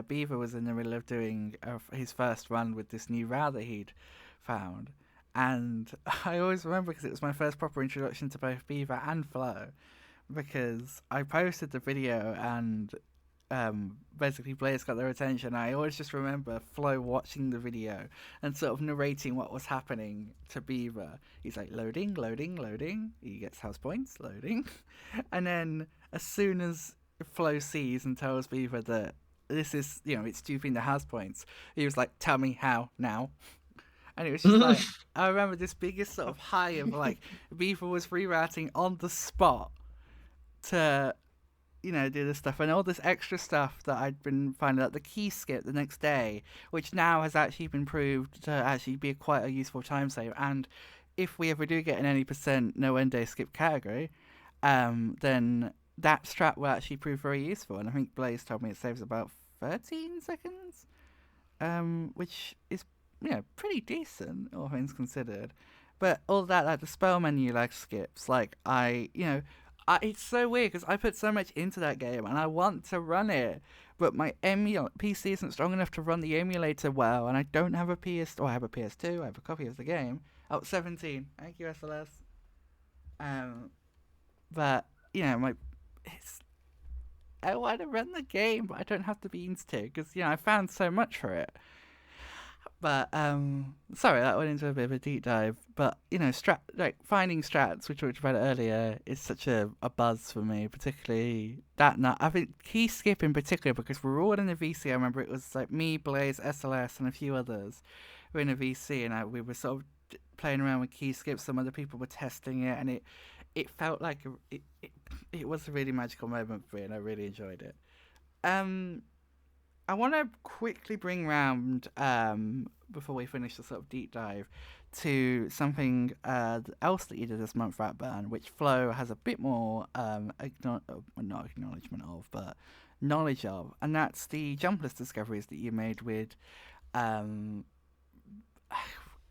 Beaver was in the middle of doing his first run with this new route that he'd found. And I always remember because it was my first proper introduction to both Beaver and Flow, because I posted the video and basically Blaze got their attention. I always just remember Flo watching the video and sort of narrating what was happening to Beaver. He's like, loading, loading, loading. He gets house points, loading. And then as soon as Flo sees and tells Beaver that this is, it's duping the house points, he was like, tell me how now. And it was just like, I remember this biggest sort of high of like, Beaver was rerouting on the spot to do this stuff and all this extra stuff that I'd been finding out. The key skip the next day, which now has actually been proved to actually be quite a useful time save. And if we ever do get an any percent no end day skip category, then that strat will actually prove very useful. And I think Blaze told me it saves about 13 seconds, which is pretty decent, all things considered. But all that, like the spell menu, like skips, like it's so weird because I put so much into that game and I want to run it, but my PC isn't strong enough to run the emulator well, and I don't have a PS. I have a PS2. I have a copy of the game. Oh, 17. Thank you, SLS. But I want to run the game, but I don't have the beans to because I found so much for it. But sorry, that went into a bit of a deep dive. But finding strats, which we talked about earlier, is such a buzz for me, particularly that nut. I think key skip in particular, because we're all in a VC. I remember it was like me, Blaze, SLS, and a few others were in a VC, and we were sort of playing around with key skip. Some other people were testing it, and it felt like it was a really magical moment for me, and I really enjoyed it. I want to quickly bring round before we finish the sort of deep dive to something else that you did this month, Ratburn, which Flo has a bit more not acknowledgement of, but knowledge of, and that's the jumpless discoveries that you made with um,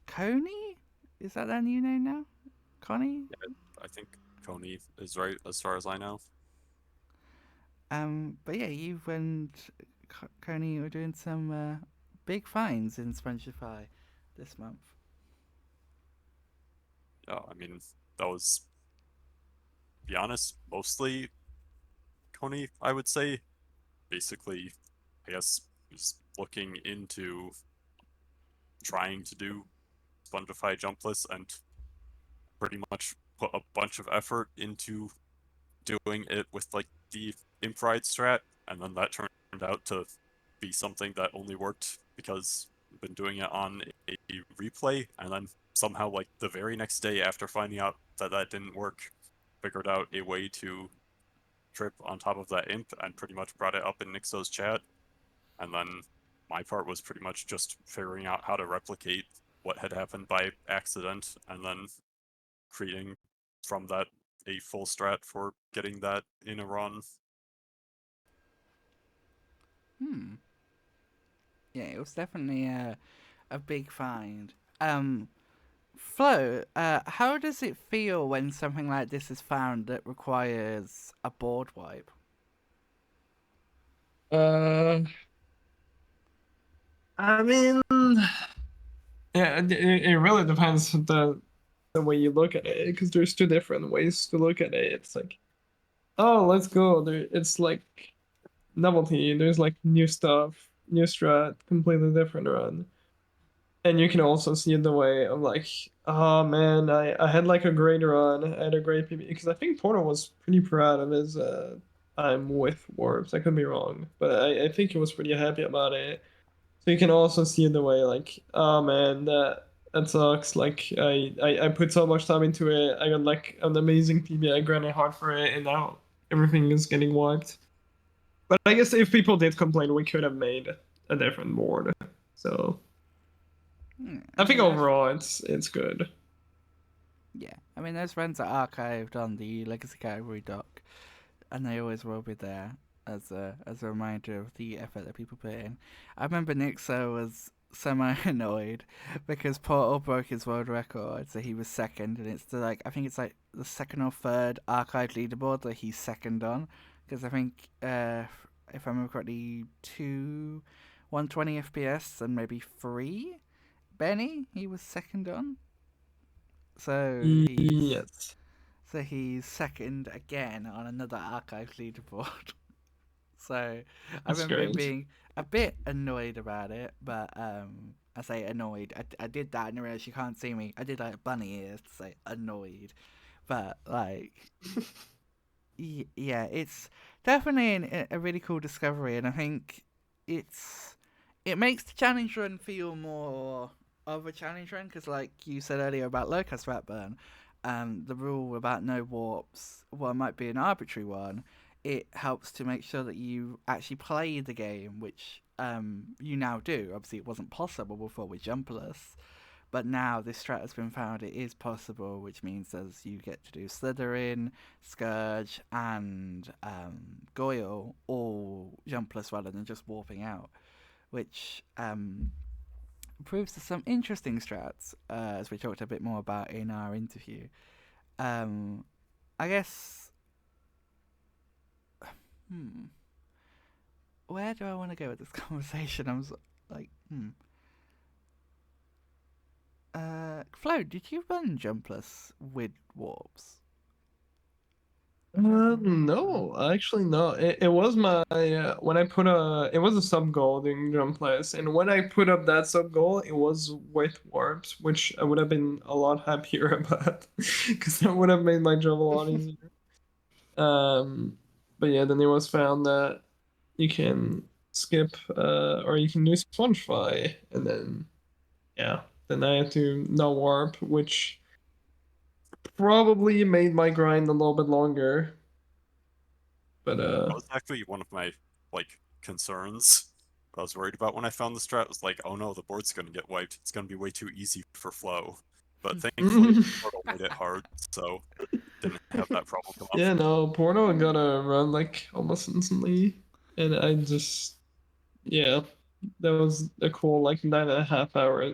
Coney. Is that their new name now? Connie. I think Coney is right as far as I know. But yeah, you and Coney were doing some big finds in Spongify this month. Yeah, I mean, that was, to be honest, mostly Coney, I would say. Basically, I guess, just looking into trying to do Spongify jumpless and pretty much put a bunch of effort into doing it with like the imp ride strat, and then that turned out to be something that only worked because I've been doing it on a replay, and then somehow like the very next day after finding out that that didn't work, figured out a way to trip on top of that imp and pretty much brought it up in Nixo's chat, and then my part was pretty much just figuring out how to replicate what had happened by accident, and then creating from that a full strat for getting that in a run. Hmm. Yeah, it was definitely a big find. Flo, how does it feel when something like this is found that requires a board wipe? Uh, I mean, yeah, it really depends the way you look at it, because there's two different ways to look at it. It's like, oh, let's go. It's like novelty. There's like new stuff, new strat, completely different run. And you can also see it the way of like, oh man, I had like a great run. I had a great PB because I think Porter was pretty proud of his time with Warps. I could be wrong, but I think he was pretty happy about it. So you can also see it the way like, oh man, that sucks. Like I put so much time into it. I got like an amazing PB. I grinded hard for it, and now everything is getting wiped. But I guess if people did complain, we could have made a different board. So I I think mean, overall it's good. I mean, those runs are archived on the Legacy Category doc, and they always will be there as a reminder of the effort that people put in. I remember Nixo was semi annoyed because Portal broke his world record, so he was second, and it's I think it's like the second or third archived leaderboard that he's second on, because I think if I remember correctly, 120 FPS and maybe 3 Benny he was second on. So he's Yes, so he's second again on another archive leaderboard. So I that's remember him great. being a bit annoyed about it, but I say annoyed. I did that and I realized you can't see me. I did like bunny ears to say annoyed, but like yeah, it's definitely a really cool discovery, and I think it makes the challenge run feel more of a challenge run because, like you said earlier about Locust Ratburn, the rule about no warps, well, it might be an arbitrary one. It helps to make sure that you actually play the game, which you now do. Obviously, it wasn't possible before with Jumpless, but now this strat has been found, it is possible, which means as you get to do Slytherin, Scourge, and Goyle all jumpless rather than just warping out, which proves to some interesting strats, as we talked a bit more about in our interview. I guess, hmm, where do I want to go with this conversation? Like, Flo, did you run jumpless with warps? No, actually no. It was my when I put it was a sub goal in Jump Place, and when I put up that sub goal, it was with warps, which I would have been a lot happier about because that would have made my job a lot easier. Um, but yeah, then it was found that you can skip or you can do Spongefy, and then yeah, then I had to no warp, which probably made my grind a little bit longer. But That was actually one of my like concerns What I was worried about when I found the strat was like, oh no, the board's going to get wiped. It's going to be way too easy for Flow. But thankfully, Portal made it hard, so didn't have that problem come up. Yeah, no, Portal got a run like almost instantly, and I just, yeah, that was a cool like 9.5 hour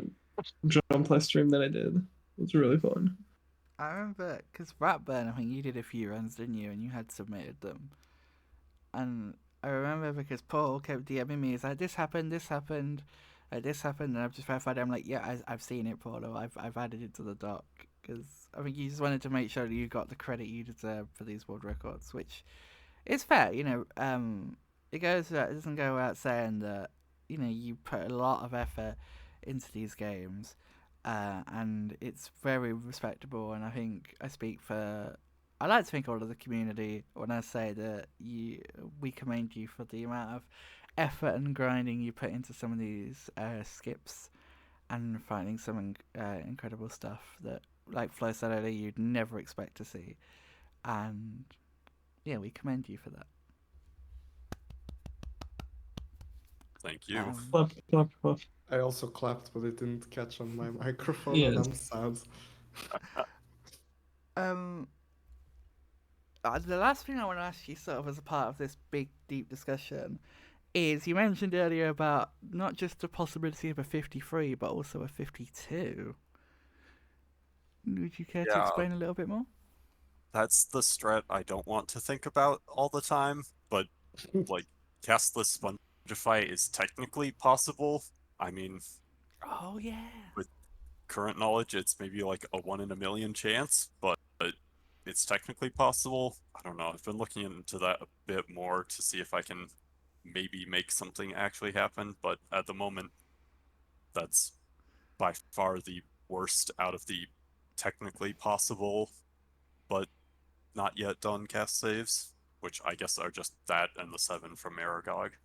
jump play stream that I did. It was really fun. I remember because Ratburn, I think you did a few runs, didn't you? And you had submitted them. And I remember because Paul kept DMing me. He's like, "This happened, this happened, this happened," and I've just verified it. I'm like, "Yeah, I've seen it, Paul. I've added it to the doc because I think you just wanted to make sure that you got the credit you deserve for these world records, which is fair. It doesn't go without saying that you put a lot of effort into these games, and it's very respectable. And I think I like to think all of the community when I say that we commend you for the amount of effort and grinding you put into some of these skips and finding some incredible stuff that, like Flo said earlier, you'd never expect to see. And yeah, we commend you for that. Thank you. Clap, clap, clap. I also clapped, but it didn't catch on my microphone, and Yes. I'm sad. The last thing I want to ask you, sort of as a part of this big, deep discussion, is you mentioned earlier about not just the possibility of a 53, but also a 52. Would you care to Yeah. explain a little bit more? That's the strat I don't want to think about all the time, but like castless Spongify is technically possible. I mean, Oh yeah. with current knowledge, it's maybe like a 1 in a million chance, but it's technically possible. I don't know. I've been looking into that a bit more to see if I can maybe make something actually happen, but at the moment, that's by far the worst out of the technically possible, but not yet done cast saves, which I guess are just that and the 7 from Aragog.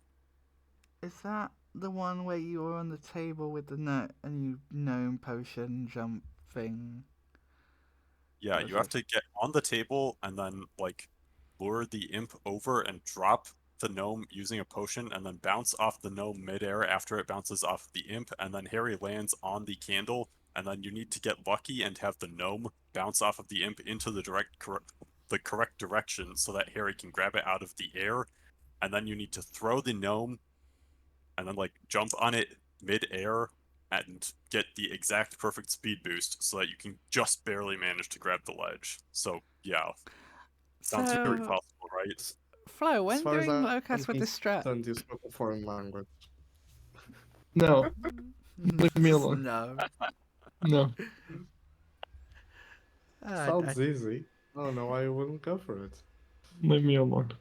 Is that the one where you were on the table with the net and you gnome potion jump thing? Yeah, Was you have it? to get on the table and then like lure the imp over and drop the gnome using a potion and then bounce off the gnome midair after it bounces off the imp, and then Harry lands on the candle, and then you need to get lucky and have the gnome bounce off of the imp into the correct direction so that Harry can grab it out of the air, and then you need to throw the gnome and then like jump on it mid-air and get the exact perfect speed boost so that you can just barely manage to grab the ledge. So yeah, sounds very So, possible, right? Flo, As when far as doing I'm Locust with the strat. concerned, you spoke a foreign language. No, leave me alone. No. No. Sounds easy. I don't know why you wouldn't go for it. Leave me alone.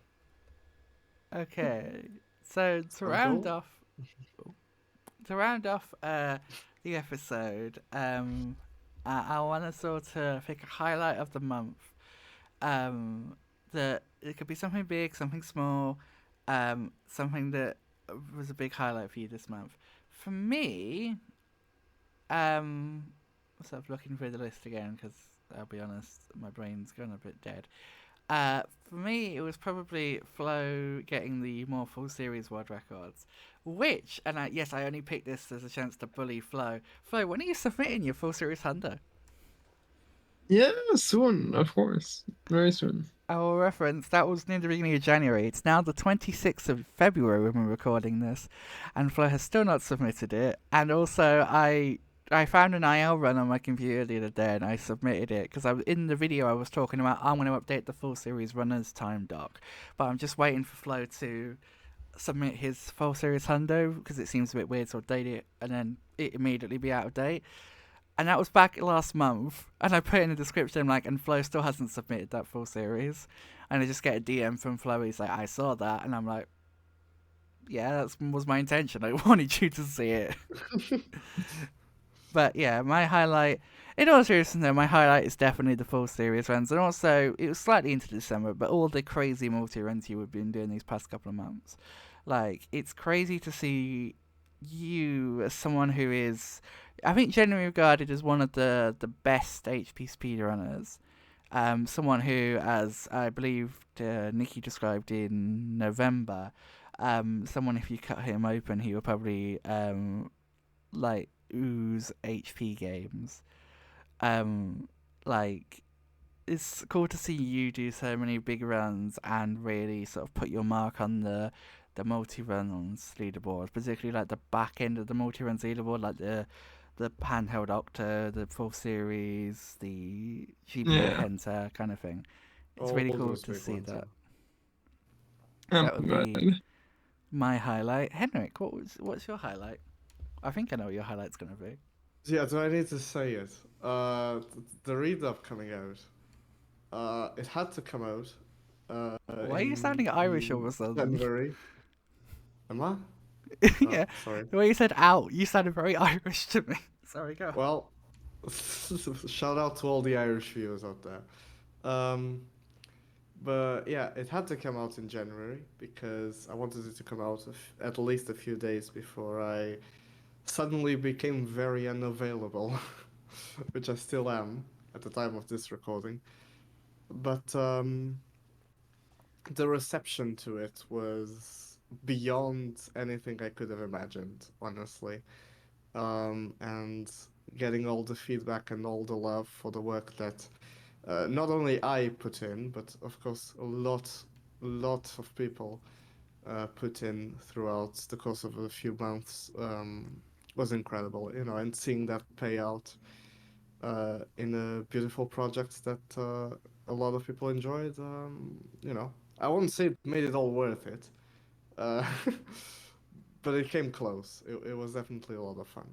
Okay. So to round off the episode, I want to sort of pick a highlight of the month. That it could be something big, something small, something that was a big highlight for you this month. For me, sort of looking through the list again because I'll be honest, my brain's gone a bit dead. For me, it was probably Flo getting the more full series world records, which, and yes, I only picked this as a chance to bully Flo. Flo, when are you submitting your full series hundo? Yeah, soon, of course. Very soon. I will reference that was near the beginning of January. It's now the 26th of February when we're recording this, and Flo has still not submitted it. And also, I found an IL run on my computer the other day and I submitted it because in the video I was talking about I'm going to update the full series runners time doc, but I'm just waiting for Flo to submit his full series hundo because it seems a bit weird to update it and then it immediately be out of date. And that was back last month, and I put in the description and Flo still hasn't submitted that full series, and I just get a DM from Flo. He's like, I saw that, and I'm like, yeah, that was my intention. I wanted you to see it. But yeah, my highlight, in all seriousness, though, my highlight is definitely the full series runs, and also it was slightly into December, but all the crazy multi runs you have been doing these past couple of months, it's crazy to see you as someone who is, I think, generally regarded as one of the best HP speedrunners. Someone who, as I believe Nikki described in November, someone, if you cut him open, he would probably like ooze HP games. Like, it's cool to see you do so many big runs and really sort of put your mark on the multi-runs leaderboard, particularly like the back end of the multi-runs leaderboard, like the handheld Octo, the full series, the GBA Yeah. Penta kind of thing. It's All really cool those to big see ones, that. I'm That would glad. be my highlight. Henrik, what's your highlight? I think I know what your highlight's gonna be. Yeah, do I need to say it? The read-up coming out. It had to come out. Why are you sounding Irish all of a sudden? January. Am I? Yeah, Sorry. the way you said out, you sounded very Irish to me. Sorry, go. Well, shout out to all the Irish viewers out there. But yeah, it had to come out in January because I wanted it to come out at least a few days before I suddenly became very unavailable, which I still am at the time of this recording. But the reception to it was beyond anything I could have imagined, honestly. And getting all the feedback and all the love for the work that not only I put in, but of course a lot of people put in throughout the course of a few months was incredible, you know, and seeing that pay out in a beautiful project that a lot of people enjoyed, you know, I won't say it made it all worth it, uh, but it came close. It was definitely a lot of fun.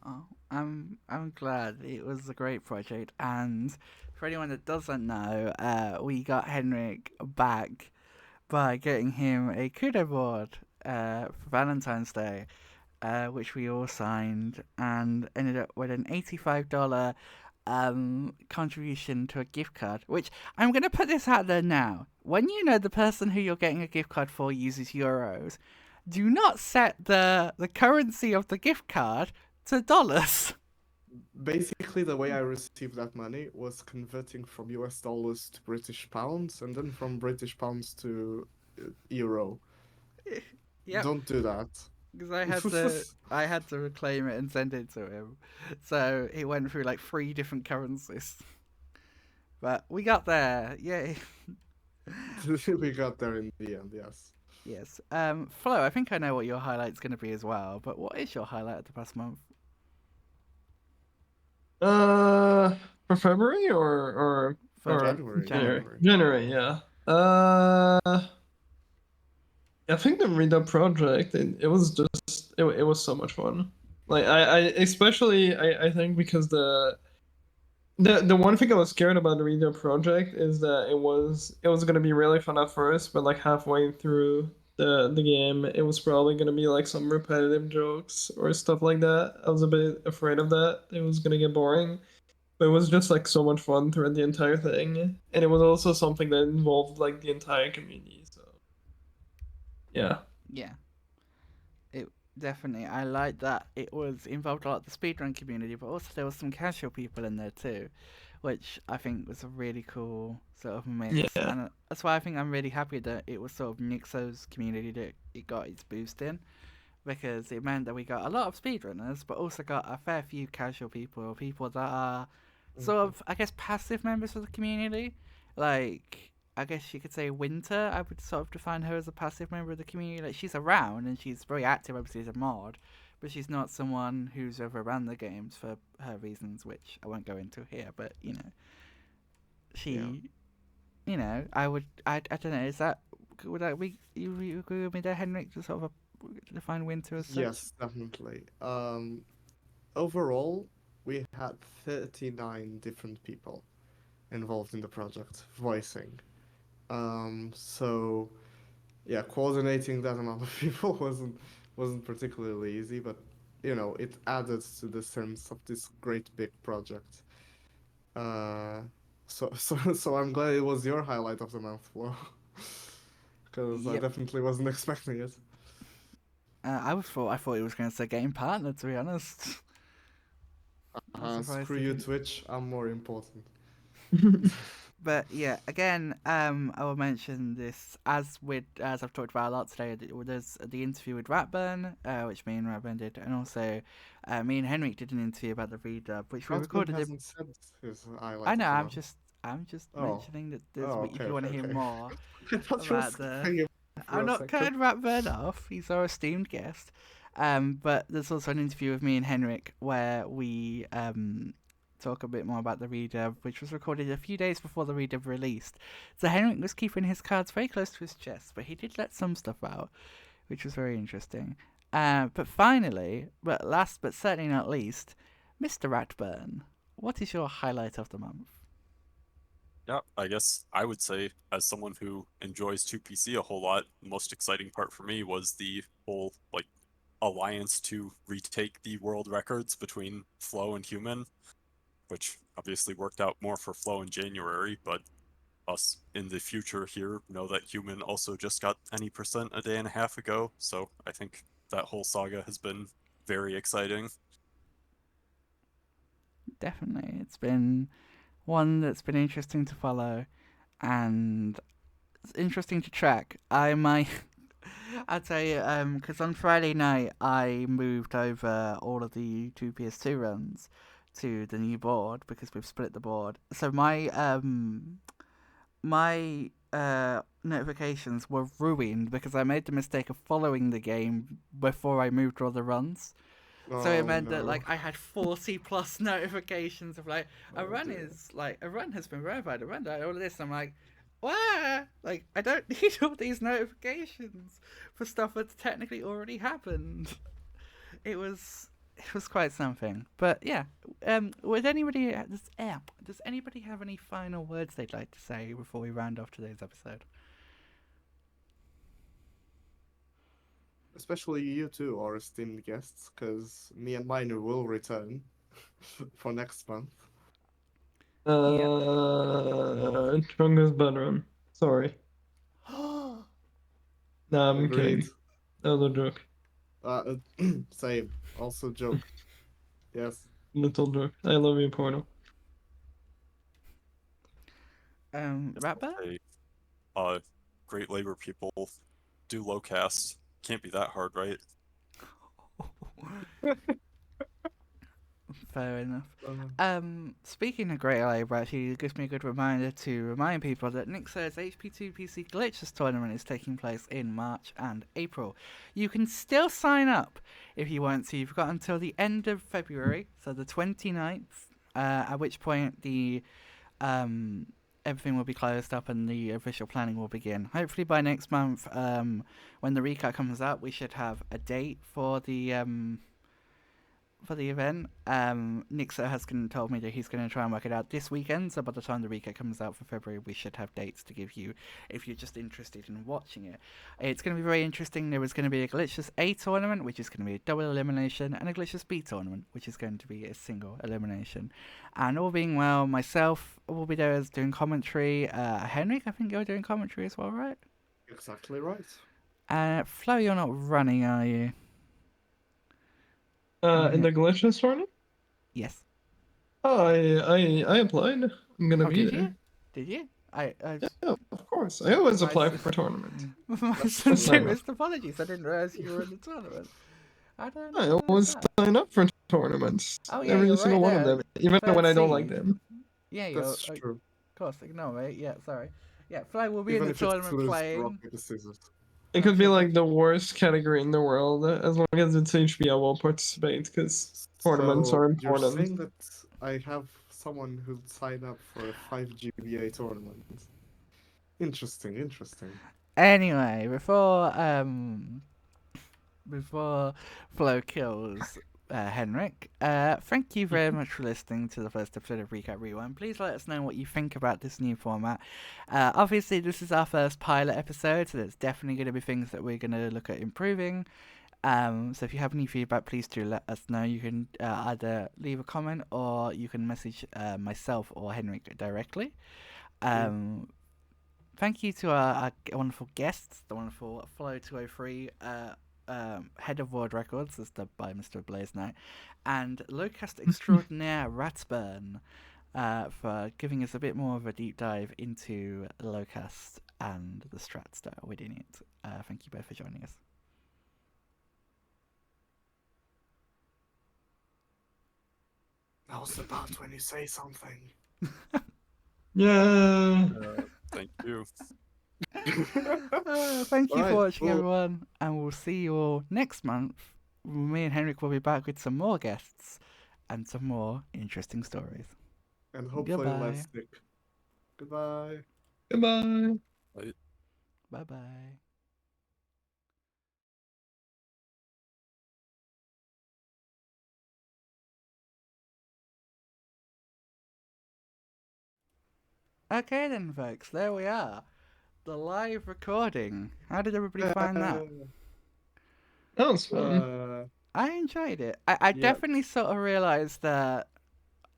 Oh, I'm glad. It was a great project, and for anyone that doesn't know, we got Henrik back by getting him a Kudo board for Valentine's Day, which we all signed, and ended up with an $85 contribution to a gift card. Which I'm gonna put this out there now. When you know the person who you're getting a gift card for uses euros, do not set the currency of the gift card to dollars. Basically, the way I received that money was converting from US dollars to British pounds and then from British pounds to euro. Yep, Don't do that. because I had to reclaim it and send it to him, so it went through like 3 different currencies. But we got there, yay! We got there in the end, yes. Yes. Flo, I think I know what your highlight's going to be as well. But what is your highlight of the past month? For February or For January. January, yeah. I think the Reader project, it was just it was so much fun. Like I especially I think because the one thing I was scared about the Reader project is that it was gonna be really fun at first, but like halfway through the game, it was probably gonna be like some repetitive jokes or stuff like that. I was a bit afraid of that. It was gonna get boring. But it was just like so much fun throughout the entire thing. And it was also something that involved like the entire community. So yeah. Yeah. It definitely. I like that it was involved a lot of the speedrun community, but also there was some casual people in there too, which I think was a really cool sort of mix. Yeah. And that's why I think I'm really happy that it was sort of Nixo's community that it got its boost in, because it meant that we got a lot of speedrunners, but also got a fair few casual people that are sort of, I guess, passive members of the community. Like, I guess you could say Winter, I would sort of define her as a passive member of the community. Like, she's around and she's very active, obviously, as a mod, but she's not someone who's ever ran the games for her reasons, which I won't go into here, but, you know, she, you know, I don't know, is that, would that be, you agree with me there, Henrik, to sort of define Winter as such? Yes, definitely. Overall, we had 39 different people involved in the project voicing. So yeah, coordinating that amount of people wasn't particularly easy, but you know, it added to the sense of this great big project. So I'm glad it was your highlight of the month, Flo, because I Yep. definitely wasn't expecting it. I thought he was going to say game partner, to be honest. I'm surprised Screw he you, didn't. Twitch. I'm more important. But yeah, again, I will mention this as I've talked about a lot today. There's the interview with Ratburn, which me and Ratburn did, and also me and Henrik did an interview about the redub, which we Ratman recorded. hasn't said his highlight. I know. of the I'm month. just Oh. mentioning that Oh, if okay, you want to okay, hear okay. more I thought you were about the. skipping him for I'm a not second. cutting Ratburn off. He's our esteemed guest. But there's also an interview with me and Henrik where we talk a bit more about the redub, which was recorded a few days before the redub released. So Henrik was keeping his cards very close to his chest, but he did let some stuff out, which was very interesting. But finally, but last but certainly not least, Mr. Ratburn, what is your highlight of the month? Yeah, I guess I would say, as someone who enjoys 2PC a whole lot, the most exciting part for me was the whole alliance to retake the world records between Flow and Human, which obviously worked out more for Flow in January, but us in the future here know that Human also just got any percent a day and a half ago, so I think that whole saga has been very exciting. Definitely, it's been one that's been interesting to follow and it's interesting to track. I'll tell you, because on Friday night I moved over all of the 2PS2 runs to the new board because we've split the board. So my notifications were ruined because I made the mistake of following the game before I moved all the runs. So it Oh, meant that no. I had 40 plus notifications of a Oh, run dear. is a run has been verified, a run died, all of this. I'm like, what? Like I don't need all these notifications for stuff that's technically already happened. It was quite something. But yeah, would anybody does anybody have any final words they'd like to say before we round off today's episode? Especially you two, our esteemed guests, because me and Miner will return for next month. Chunga's bedroom. Sorry. Nah, I'm Agreed. kidding. That was a joke. Same. Also joke. Yes. Little joke. I love you, Porno. Ratbird? Hey, great labor people do low cast. Can't be that hard, right? Fair enough. Uh, Speaking of Great Labour, actually, it gives me a good reminder to remind people that Nixer's HP2 PC Glitches tournament is taking place in March and April. You can still sign up if you want to. You've got until the end of February, so the 29th, at which point the everything will be closed up and the official planning will begin. Hopefully by next month, when the recap comes out, we should have a date for the event. Nixer has told me that he's going to try and work it out this weekend, so by the time the recap comes out for February, we should have dates to give you if you're just interested in watching it. It's going to be very interesting. There is going to be a Glitchless A tournament, which is going to be a double elimination, and a Glitchless B tournament, which is going to be a single elimination. And all being well, myself will be there as doing commentary. Henrik, I think you're doing commentary as well, right? exactly right. Flo, you're not running, are you? In the Glitches tournament? Yes. Oh, I applied. I'm gonna Oh, be did there. you? Did you? Yeah, of course. I always My apply s- for tournament. My That's fine. sincerest apologies. I didn't realize you were in the tournament. I don't I know. always sign up for tournaments. Oh yeah, Every you're single right one of there. them, even Third when I don't like seed. them. Yeah, you're. That's Of true. course, ignore me. Yeah, sorry. Yeah, Fly will be in Even the if it's tournament loose, rock, playing. paper, scissors. It I'm could be sure. like the worst category in the world. As long as it's HP, I will participate because tournaments So are you're important. saying that I have someone who'd sign up for a 5 GBA tournament. Interesting. Anyway, before Flo kills Henrik, thank you very much for listening to the first episode of Recap Rewind. Please let us know what you think about this new format. Obviously, this is our first pilot episode, so there's definitely going to be things that we're going to look at improving. So if you have any feedback, please do let us know. You can either leave a comment or you can message myself or Henrik directly. Thank you to our wonderful guests, the wonderful Flow203, head of World Records, as dubbed by Mr. Blaze Knight, and Lowcast Extraordinaire Ratsburn. for giving us a bit more of a deep dive into Locust and the strats that are within it. Thank you both for joining us. I was about when you say something. Yeah. Thank you. Thank you for watching, everyone, and we'll see you all next month. Me and Henrik will be back with some more guests and some more interesting stories. And hopefully Goodbye. less sick. Goodbye. Goodbye. Bye. Bye-bye. Okay then, folks, there we are. The live recording. How did everybody find that? That was fun. I enjoyed it. I definitely sort of realised that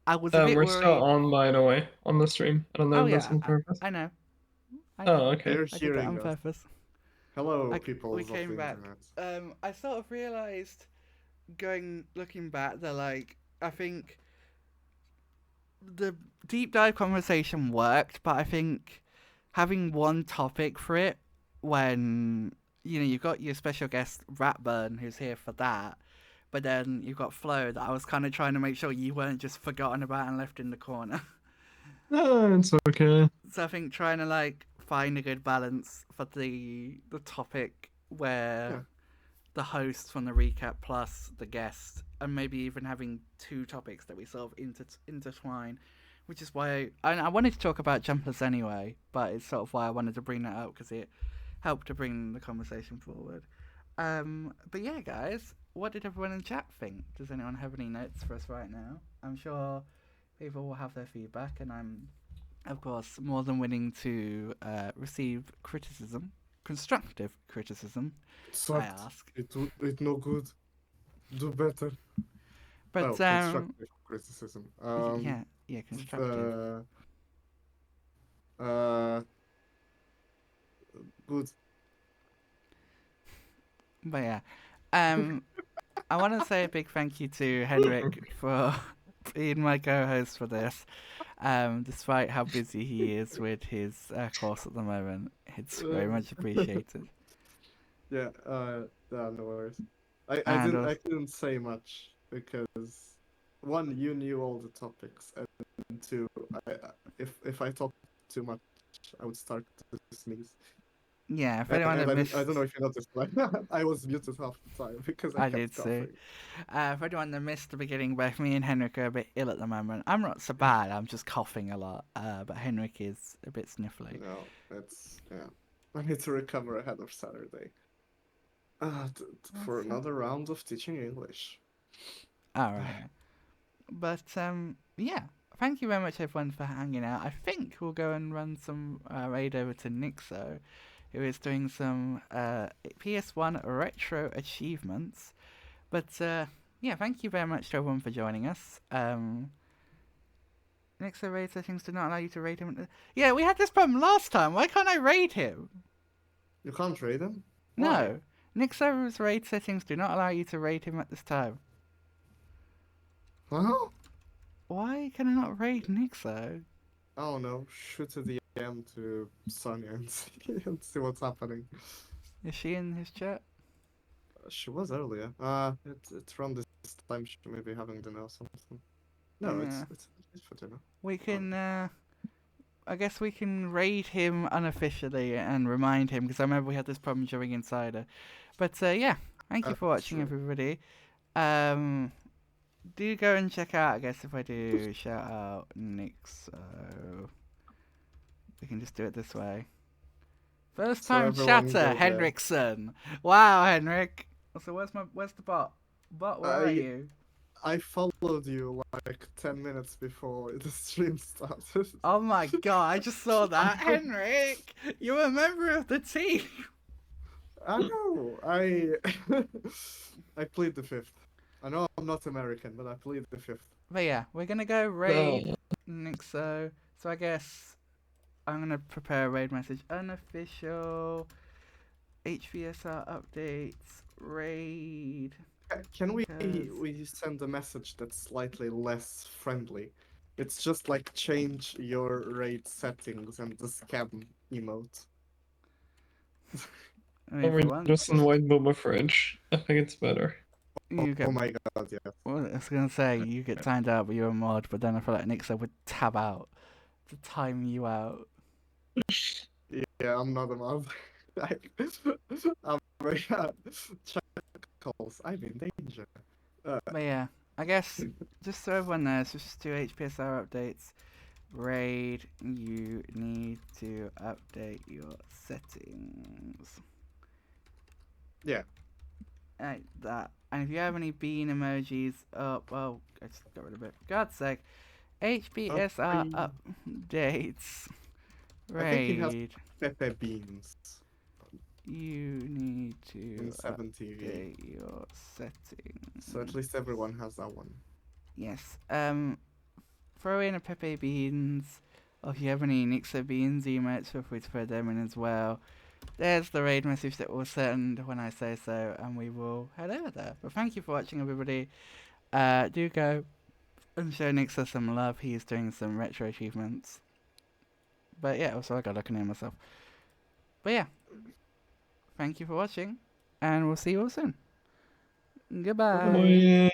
I was a bit We're worried. still on, by the way, on the stream. I don't know if that's on I purpose. know. Oh, okay. They're I did that on hearing us. purpose. Hello, people We of came the back. internet. I sort of realised, looking back, that I think the deep dive conversation worked, but I think having one topic for it, when you've got your special guest Ratburn who's here for that, but then you've got Flo that I was kind of trying to make sure you weren't just forgotten about and left in the corner. No, it's okay. So I think trying to find a good balance for the topic where the host from the recap plus the guest, and maybe even having two topics that we sort of intertwine, which is why I wanted to talk about jumpers anyway, but it's sort of why I wanted to bring that up because it helped to bring the conversation forward. But yeah, guys, what did everyone in chat think? Does anyone have any notes for us right now? I'm sure people will have their feedback, and I'm, of course, more than willing to receive criticism, constructive criticism. I ask. It's no good. Do better. But constructive criticism. Yeah, constructive. Good. But yeah, I want to say a big thank you to Henrik for being my co-host for this. Despite how busy he is with his course at the moment, it's very much appreciated. Yeah, no worries. I didn't say much because one, you knew all the topics, and two, if I talk too much, I would start to sneeze. Yeah, if anyone had missed... I don't know if you noticed, but I was muted half the time because I kept coughing. For anyone that missed the beginning, both me and Henrik are a bit ill at the moment. I'm not so bad, I'm just coughing a lot, but Henrik is a bit sniffly. No, I need to recover ahead of Saturday. For another round of teaching English. Alright. But, yeah. Thank you very much, everyone, for hanging out. I think we'll go and run some raid over to Nixo, who is doing some PS1 retro achievements. But, yeah, thank you very much to everyone for joining us. Nixo raid settings do not allow you to raid him. Yeah, we had this problem last time. Why can't I raid him? You can't raid him? No. Nixo's raid settings do not allow you to raid him at this time. Huh? Why can I not raid Nixo? I don't know. Shoot a DM to Sonia and see what's happening. Is she in his chat? She was earlier. It's around this time she may be having dinner or something. No, Yeah. it's for dinner. We can, I guess we can raid him unofficially and remind him, because I remember we had this problem during Insider. But, yeah, thank you for watching, everybody. Do go and check out, I guess if I do shout out Nixo. We can just do it this way. First time chatter, Henriksen. Wow, Henrik. So where's the bot? Bot, where are you? I followed you like 10 minutes before the stream started. Oh my god, I just saw that. Henrik, you're a member of the team. I know. I plead the fifth. I know I'm not American, but I plead the fifth. But yeah, we're gonna go raid Nixo. So I guess I'm gonna prepare a raid message. Unofficial HPSR updates raid. Can we send a message that's slightly less friendly? It's just like change your raid settings and the scam emote. I mean, Or if we you want, just invite Boba Fridge. I think it's better. you get. Oh my god, yeah. Well, I was gonna say you get timed out, but you're a mod. But then I feel like Nixo would tab out to time you out. Yeah, I'm not a mob. I'm calls. I'm in danger. But yeah, I guess just so everyone knows, just 2 HPSR updates. Raid, you need to update your settings. Yeah. Like that. And if you have any bean emojis up, oh, I just got rid of it. For God's sake. HPSR updates. I think he has Raid. Pepe beans You need in to 7TV. update your settings. So at least everyone has that one. Yes. Throw in a Pepe beans. Or if you have any Nixo beans emotes, feel free to throw them in as well. There's the raid message that we'll send when I say so, and we will head over there. But thank you for watching, everybody. Do go and show Nixo some love. He's doing some retro achievements. But yeah, also I got looking at myself. But yeah, thank you for watching, and we'll see you all soon. Goodbye. Oh, yeah.